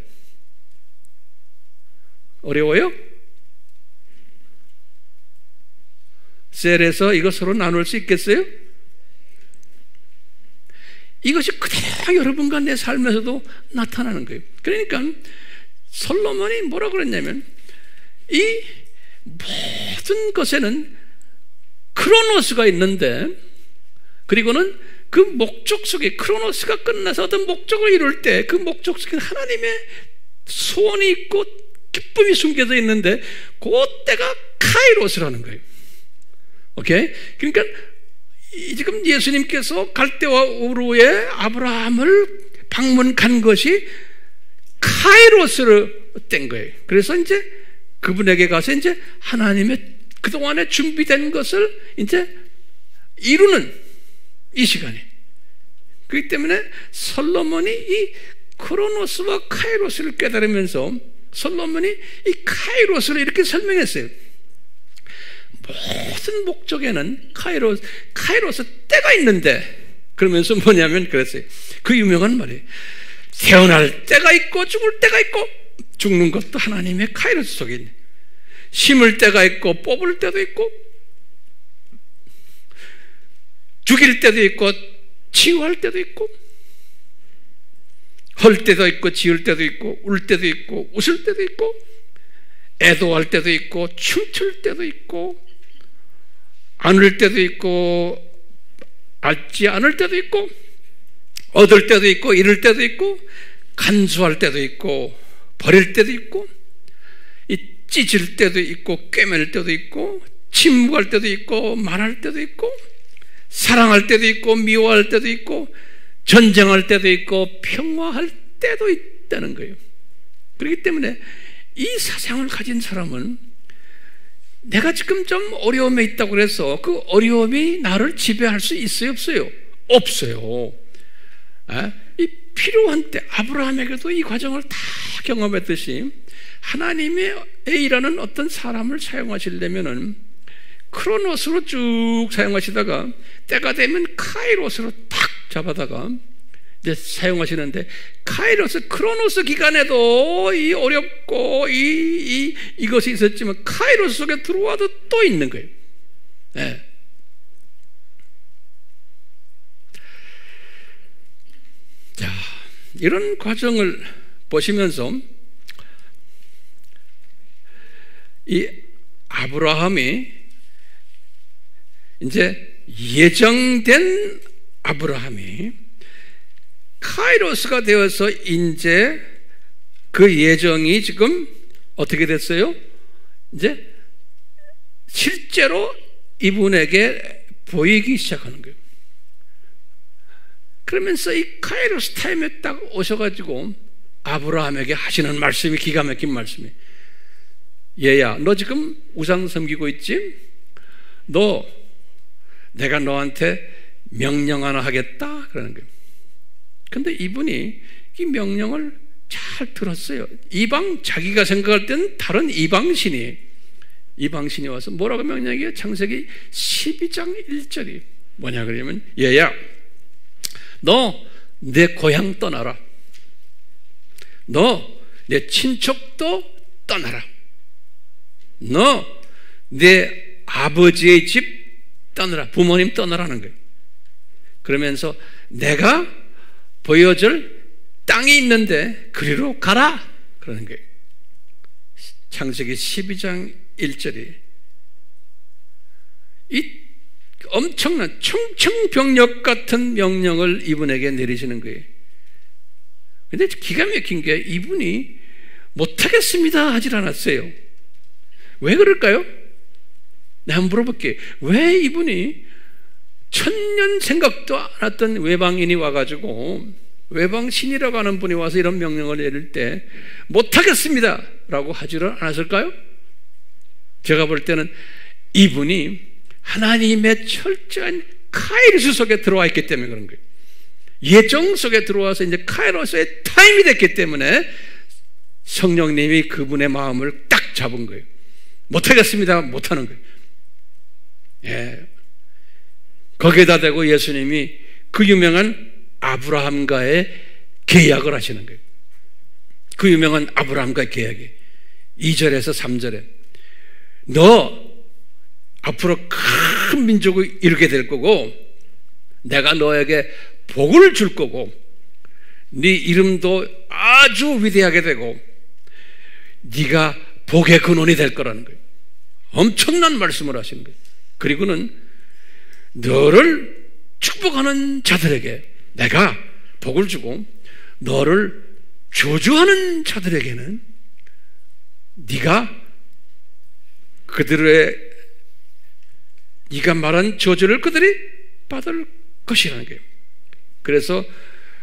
어려워요? 셀에서 이거 서로 나눌 수 있겠어요? 이것이 그대로 여러분과 내 삶에서도 나타나는 거예요. 그러니까 솔로몬이 뭐라고 그랬냐면 이 모든 것에는 크로노스가 있는데 그리고는 그 목적 속에 크로노스가 끝나서 어떤 목적을 이룰 때 그 목적 속에 하나님의 소원이 있고 기쁨이 숨겨져 있는데 그 때가 카이로스라는 거예요. 오케이? 그러니까 지금 예수님께서 갈대와 우르에 아브라함을 방문 간 것이 카이로스로 된 거예요. 그래서 이제 그분에게 가서 이제 하나님의 그동안에 준비된 것을 이제 이루는 이 시간이. 그렇기 때문에 솔로몬이 이 크로노스와 카이로스를 깨달으면서 솔로몬이 이 카이로스를 이렇게 설명했어요. 모든 목적에는 카이로스 때가 있는데, 그러면서 뭐냐면 그랬어요. 그 유명한 말이에요. 태어날 때가 있고 죽을 때가 있고, 죽는 것도 하나님의 카이로스 속에 있네. 심을 때가 있고 뽑을 때도 있고, 죽일 때도 있고 치유할 때도 있고, 헐 때도 있고 지을 때도 있고, 울 때도 있고 웃을 때도 있고, 애도할 때도 있고 춤출 때도 있고, 안을 때도 있고 알지 않을 때도 있고, 얻을 때도 있고 잃을 때도 있고, 간수할 때도 있고 버릴 때도 있고, 이 찢을 때도 있고 꿰맬 때도 있고, 침묵할 때도 있고 말할 때도 있고, 사랑할 때도 있고 미워할 때도 있고, 전쟁할 때도 있고 평화할 때도 있다는 거예요. 그렇기 때문에 이 사상을 가진 사람은 내가 지금 좀 어려움에 있다고 그래서 그 어려움이 나를 지배할 수 있어요, 없어요? 없어요. 이 필요한 때, 아브라함에게도 이 과정을 다 경험했듯이 하나님의 일하는 어떤 사람을 사용하시려면은 크로노스로 쭉 사용하시다가 때가 되면 카이로스로 탁 잡아다가 이제 사용하시는데, 카이로스, 크로노스 기간에도 이 어렵고 이것이 있었지만 카이로스 속에 들어와도 또 있는 거예요. 네. 자, 이런 과정을 보시면서 이 아브라함이 이제 예정된 아브라함이 카이로스가 되어서 이제 그 예정이 지금 어떻게 됐어요? 이제 실제로 이분에게 보이기 시작하는 거예요. 그러면서 이 카이로스 타임에 딱 오셔가지고 아브라함에게 하시는 말씀이 기가 막힌 말씀이에요. 얘야, 너 지금 우상 섬기고 있지? 내가 너한테 명령 하나 하겠다 그러는 거예요. 근데 이분이 이 명령을 잘 들었어요. 자기가 생각할 때는 다른 이방신이에요. 이방신이 와서 뭐라고 명령해요? 창세기 12장 1절이 뭐냐 그러냐면, 얘야, 너 내 고향 떠나라. 너 내 친척도 떠나라. 너 내 아버지의 집 떠나라. 부모님 떠나라는 거예요. 그러면서 내가 보여줄 땅이 있는데 그리로 가라 그러는 거예요. 창세기 12장 1절이 이 엄청난 청청병력 같은 명령을 이분에게 내리시는 거예요. 근데 기가 막힌 게 이분이 못하겠습니다 하질 않았어요. 왜 그럴까요? 내가 한번 물어볼게요. 왜 이분이 천년 생각도 안 했던 외방인이 와가지고, 외방신이라고 하는 분이 와서 이런 명령을 내릴 때 못하겠습니다 라고 하지를 않았을까요? 제가 볼 때는 이분이 하나님의 철저한 카이로스 속에 들어와 있기 때문에 그런 거예요. 예정 속에 들어와서 이제 카이로스의 타임이 됐기 때문에 성령님이 그분의 마음을 딱 잡은 거예요. 못하겠습니다, 못하는 거예요. 예. 거기에다 대고 예수님이 그 유명한 아브라함과의 계약을 하시는 거예요. 그 유명한 아브라함과의 계약이 2절에서 3절에 너 앞으로 큰 민족을 이루게 될 거고, 내가 너에게 복을 줄 거고, 네 이름도 아주 위대하게 되고 네가 복의 근원이 될 거라는 거예요. 엄청난 말씀을 하시는 거예요. 그리고는 너를 축복하는 자들에게 내가 복을 주고 너를 저주하는 자들에게는 네가 네가 말한 저주를 그들이 받을 것이라는 거예요. 그래서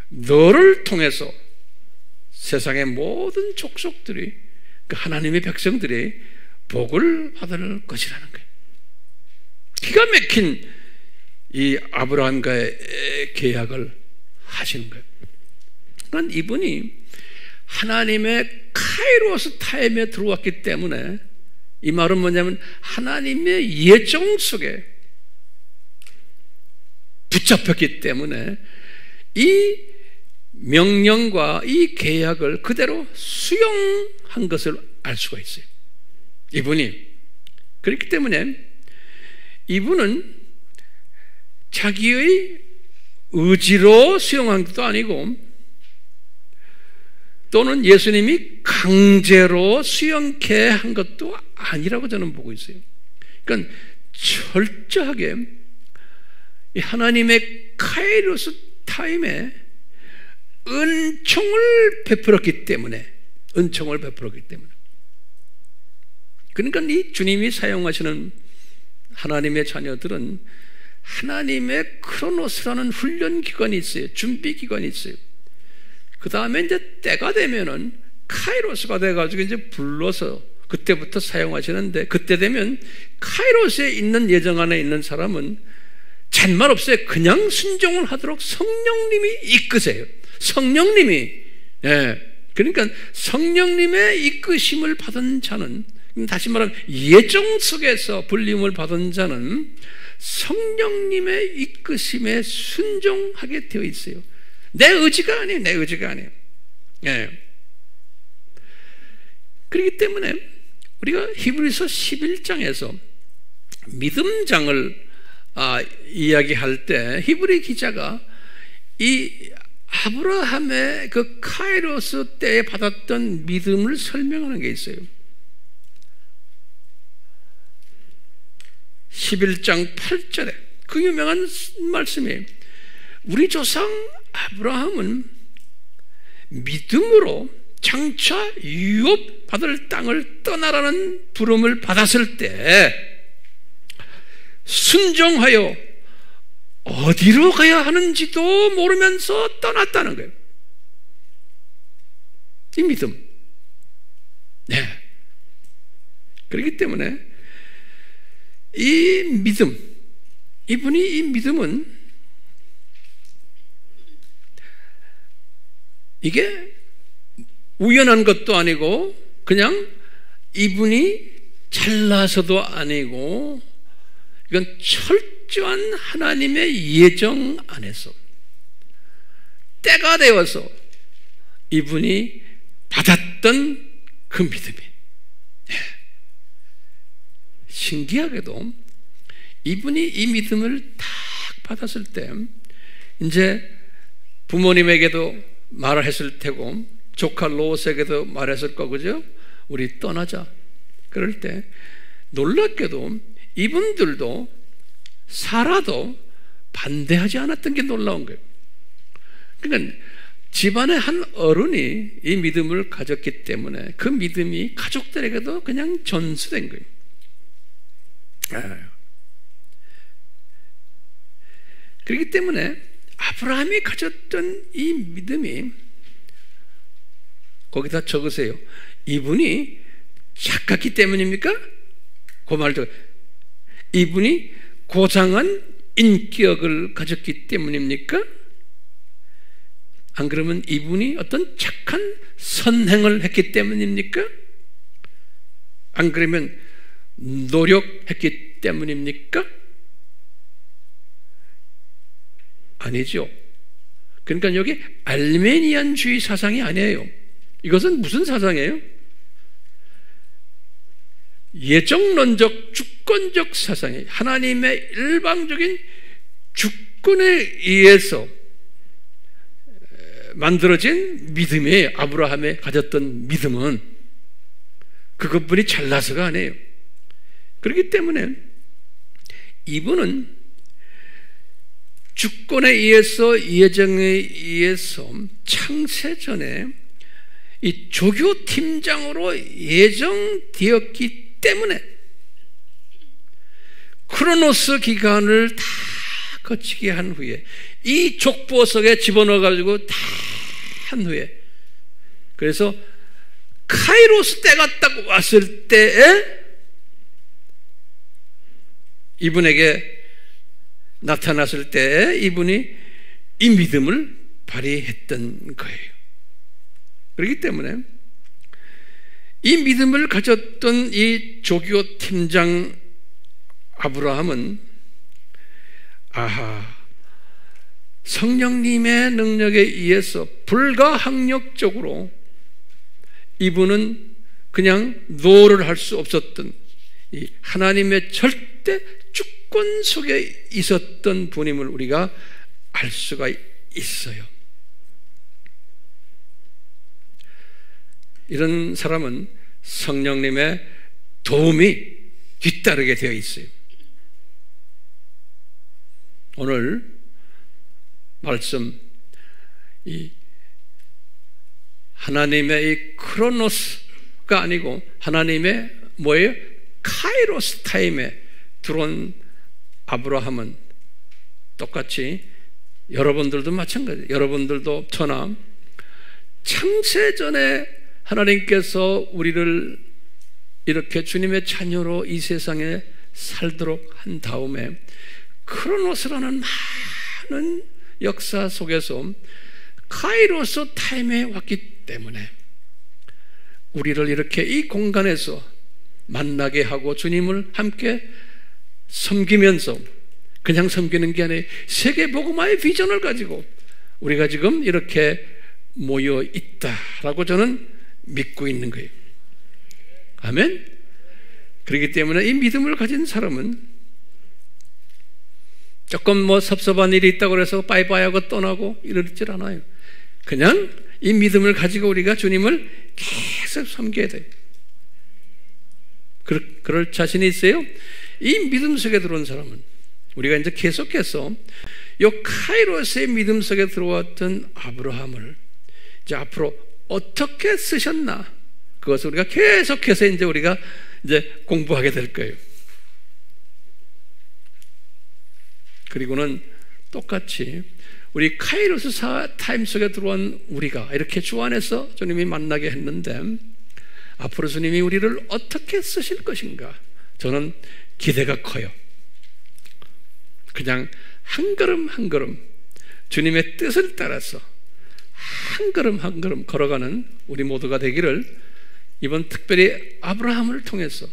너를 통해서 세상의 모든 족속들이, 그 하나님의 백성들이 복을 받을 것이라는 거예요. 기가 막힌 이 아브라함과의 계약을 하시는 거예요. 그러니까 이분이 하나님의 카이로스 타임에 들어왔기 때문에, 이 말은 뭐냐면 하나님의 예정 속에 붙잡혔기 때문에 이 명령과 이 계약을 그대로 수용한 것을 알 수가 있어요. 이분이. 그렇기 때문에 이분은 자기의 의지로 수용한 것도 아니고, 또는 예수님이 강제로 수용케 한 것도 아니라고 저는 보고 있어요. 그러니까 철저하게 하나님의 카이로스 타임에 은총을 베풀었기 때문에, 그러니까 이 주님이 사용하시는 하나님의 자녀들은 하나님의 크로노스라는 훈련 기관이 있어요. 준비 기관이 있어요. 그 다음에 이제 때가 되면은 카이로스가 돼가지고 이제 불러서 그때부터 사용하시는데, 그때 되면 카이로스에 있는 예정 안에 있는 사람은 잔말 없어요. 그냥 순종을 하도록 성령님이 이끄세요. 성령님이, 그러니까 성령님의 이끄심을 받은 자는, 다시 말하면 예정 속에서 불림을 받은 자는 성령님의 이끄심에 순종하게 되어 있어요. 내 의지가 아니에요. 그렇기 때문에 우리가 히브리서 11장에서 믿음장을 이야기할 때 히브리 기자가 이 아브라함의 그 카이로스 때에 받았던 믿음을 설명하는 게 있어요. 11장 8절에 그 유명한 말씀이에요. 우리 조상 아브라함은 믿음으로 장차 유업받을 땅을 떠나라는 부름을 받았을 때 순종하여 어디로 가야 하는지도 모르면서 떠났다는 거예요. 이 믿음. 그렇기 때문에 이 믿음, 이분이 이 믿음은 이게 우연한 것도 아니고 그냥 이분이 잘나서도 아니고, 이건 철저한 하나님의 예정 안에서 때가 되어서 이분이 받았던 그 믿음이, 신기하게도 이분이 이 믿음을 딱 받았을 때 이제 부모님에게도 말을 했을 테고 조카 롯에게도 말했을 거고죠. 우리 떠나자. 그럴 때 놀랍게도 이분들도 사라도 반대하지 않았던 게 놀라운 거예요. 그러니까 집안의 한 어른이 이 믿음을 가졌기 때문에 그 믿음이 가족들에게도 그냥 전수된 거예요. 그렇기 때문에 아브라함이 가졌던 이 믿음이, 거기다 적으세요. 이분이 착각했기 때문입니까? 그 말도, 이분이 고상한 인격을 가졌기 때문입니까? 안 그러면 이분이 어떤 착한 선행을 했기 때문입니까? 안 그러면 노력했기 때문입니까? 아니죠. 그러니까 여기 알메니안주의 사상이 아니에요. 이것은 무슨 사상이에요? 예정론적 주권적 사상이에요. 하나님의 일방적인 주권에 의해서 만들어진 믿음이에요. 아브라함이 가졌던 믿음은 그것뿐이 잘나서가 아니에요. 그렇기 때문에 이분은 주권에 의해서, 예정에 의해서 창세전에 이 조교팀장으로 예정되었기 때문에 크로노스 기간을 다 거치게 한 후에 이 족보석에 집어넣어 가지고 다 한 후에, 그래서 카이로스 때가 딱 왔을 때에 이분에게 나타났을 때에 이분이 이 믿음을 발휘했던 거예요. 그렇기 때문에 이 믿음을 가졌던 이 조교 팀장 아브라함은 성령님의 능력에 의해서 불가항력적으로 이분은 그냥 노를 할 수 없었던 이 하나님의 절대 주권 속에 있었던 분임을 우리가 알 수가 있어요. 이런 사람은 성령님의 도움이 뒤따르게 되어 있어요. 오늘 말씀, 이 하나님의 이 크로노스가 아니고 하나님의 뭐예요? 카이로스 타임에 들어온 아브라함은 똑같이 여러분들도 마찬가지예요. 여러분들도 저나 창세전에 하나님께서 우리를 이렇게 주님의 자녀로 이 세상에 살도록 한 다음에 크로노스라는 많은 역사 속에서 카이로스 타임에 왔기 때문에 우리를 이렇게 이 공간에서 만나게 하고 주님을 함께 섬기면서 그냥 섬기는 게 아니라 세계 복음화의 비전을 가지고 우리가 지금 이렇게 모여 있다라고 저는 믿고 있는 거예요. 아멘? 그렇기 때문에 이 믿음을 가진 사람은 조금 섭섭한 일이 있다고 해서 빠이빠이 하고 떠나고 이러질 않아요. 그냥 이 믿음을 가지고 우리가 주님을 계속 섬겨야 돼요. 그럴 자신이 있어요? 이 믿음 속에 들어온 사람은 우리가 이제 계속해서 이 카이로스의 믿음 속에 들어왔던 아브라함을 이제 앞으로 어떻게 쓰셨나, 그것을 우리가 계속해서 이제 우리가 이제 공부하게 될 거예요. 그리고는 똑같이 우리 카이로스 타임 속에 들어온 우리가 이렇게 주 안에서 주님이 만나게 했는데 앞으로 주님이 우리를 어떻게 쓰실 것인가, 저는 기대가 커요. 그냥 한 걸음 한 걸음 주님의 뜻을 따라서 한 걸음 한 걸음 걸어가는 우리 모두가 되기를, 이번 특별히 아브라함을 통해서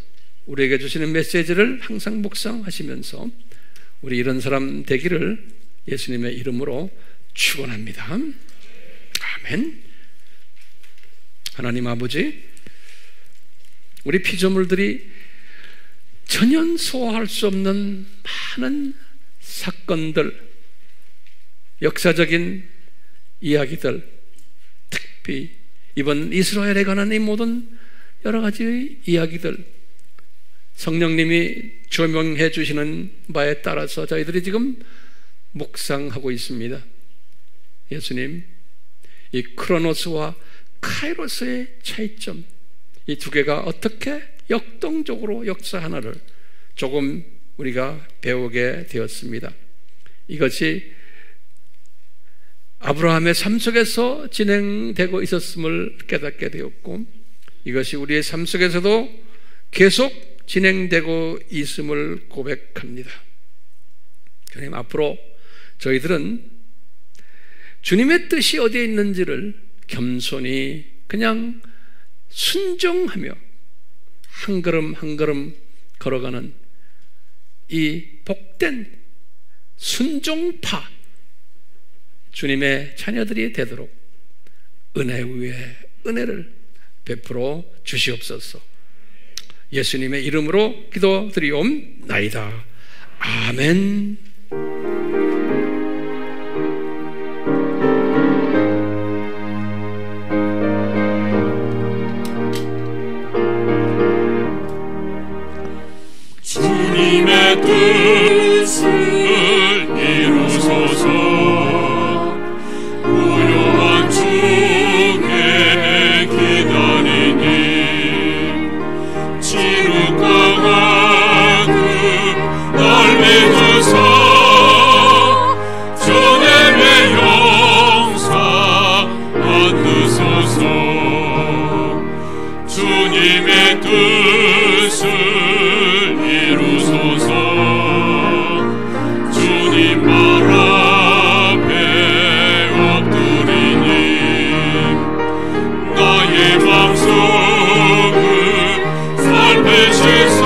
우리에게 주시는 메시지를 항상 묵상하시면서 우리 이런 사람 되기를 예수님의 이름으로 축원합니다. 아멘. 하나님 아버지, 우리 피조물들이 전혀 소화할 수 없는 많은 사건들, 역사적인 이야기들, 특히 이번 이스라엘에 관한 이 모든 여러 가지 이야기들, 성령님이 조명해 주시는 바에 따라서 저희들이 지금 묵상하고 있습니다. 예수님, 이 크로노스와 카이로스의 차이점, 이 두 개가 어떻게 역동적으로 역사 하나를 조금 우리가 배우게 되었습니다. 이것이 아브라함의 삶 속에서 진행되고 있었음을 깨닫게 되었고, 이것이 우리의 삶 속에서도 계속 진행되고 있음을 고백합니다. 주님, 앞으로 저희들은 주님의 뜻이 어디에 있는지를 겸손히 그냥 순종하며 한 걸음 한 걸음 걸어가는 이 복된 순종파 주님의 자녀들이 되도록 은혜 위에 은혜를 베풀어 주시옵소서. 예수님의 이름으로 기도드리옵나이다. 아멘. 주님의 뜻을 이루소서. 고요한 주께 기다리니 지루가 가득 날 믿으사 주님의 용사 만드소서. 주님의 뜻을 이루소서. 주님 말 앞에 엎드리니 나의 마음속을 살피시사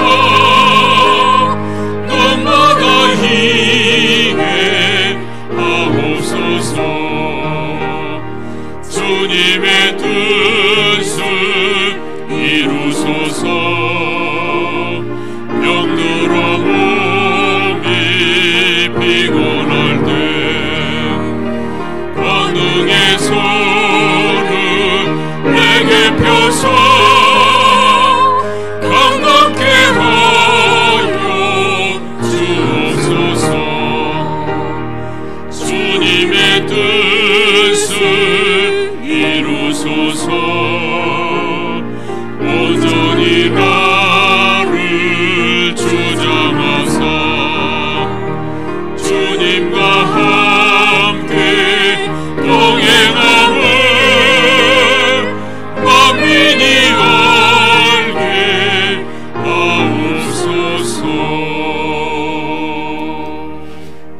눈마다 희게 하옵소서. 주님의 뜻을 이루소서. 병들어 몸이 피곤할 때 권능의 손을 내게 펴서 강건케 하여 주옵소서. 주님의 뜻을 이루소서. 온전히 나를 주장하사 주님과 함께 동행함을 만민이 알게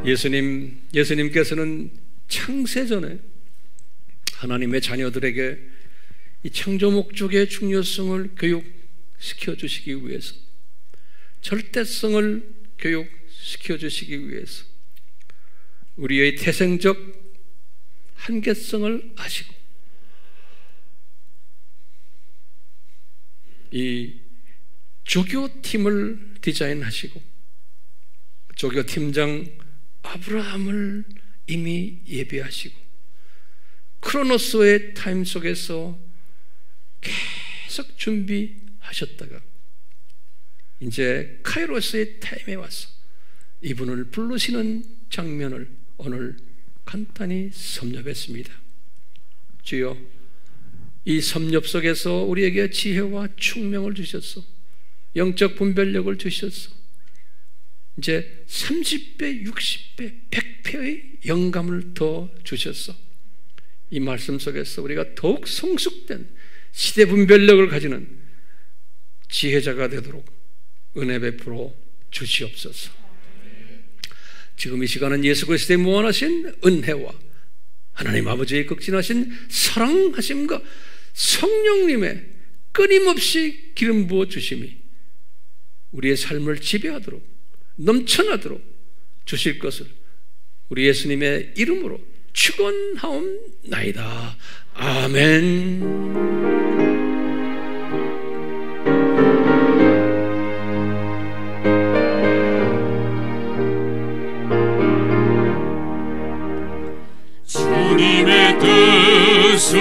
하옵소서. 예수님께서는 창세전에 하나님의 자녀들에게 이 창조 목적의 중요성을 교육시켜 주시기 위해서, 절대성을 교육시켜 주시기 위해서 우리의 태생적 한계성을 아시고 이 조교팀을 디자인하시고 조교팀장 아브라함을 이미 예비하시고 크로노스의 타임 속에서 계속 준비하셨다가 이제 카이로스의 타임에 와서 이분을 부르시는 장면을 오늘 간단히 섭렵했습니다. 주여, 이 섭렵 속에서 우리에게 지혜와 총명을 주셨소. 영적 분별력을 주셨소. 이제 30배, 60배, 100배의 영감을 더 주셨소. 이 말씀 속에서 우리가 더욱 성숙된 시대 분별력을 가지는 지혜자가 되도록 은혜 베풀어 주시옵소서. 지금 이 시간은 예수 그리스도의 무한하신 은혜와 하나님 아버지의 극진하신 사랑하심과 성령님의 끊임없이 기름 부어 주심이 우리의 삶을 지배하도록 넘쳐나도록 주실 것을 우리 예수님의 이름으로 축원하옵나이다. 아멘. 주님의 뜻을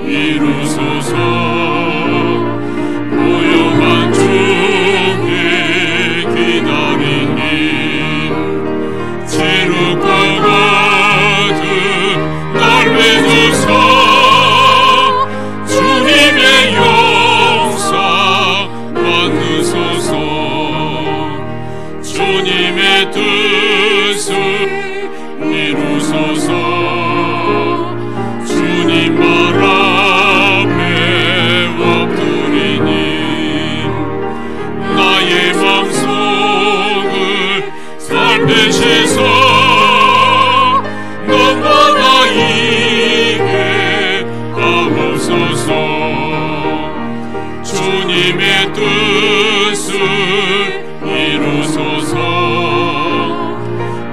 이루소서. 고요한 주께 기다리니 지루가 가득 날 믿으사 주님의 용사 만드소서. 주님의 뜻을 이루소서. 주님 말 앞에 엎드리니 나의 마음속을 살피시사 눈보다 이게 하옵소서. 주님의 뜻을 이루소서.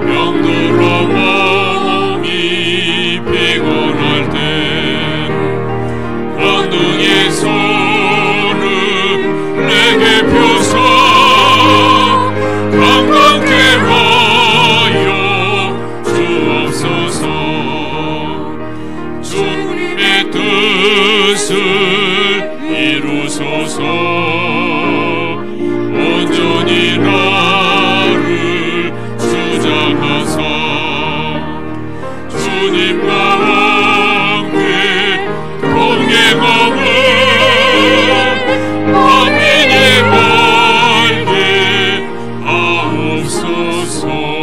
병들어 몸이 피곤할 때 권능의 손을 내게 펴서 강건케 하여 주옵소서. 주님의 뜻을 이루소서. 온전히 나를 주장하사 주님 나와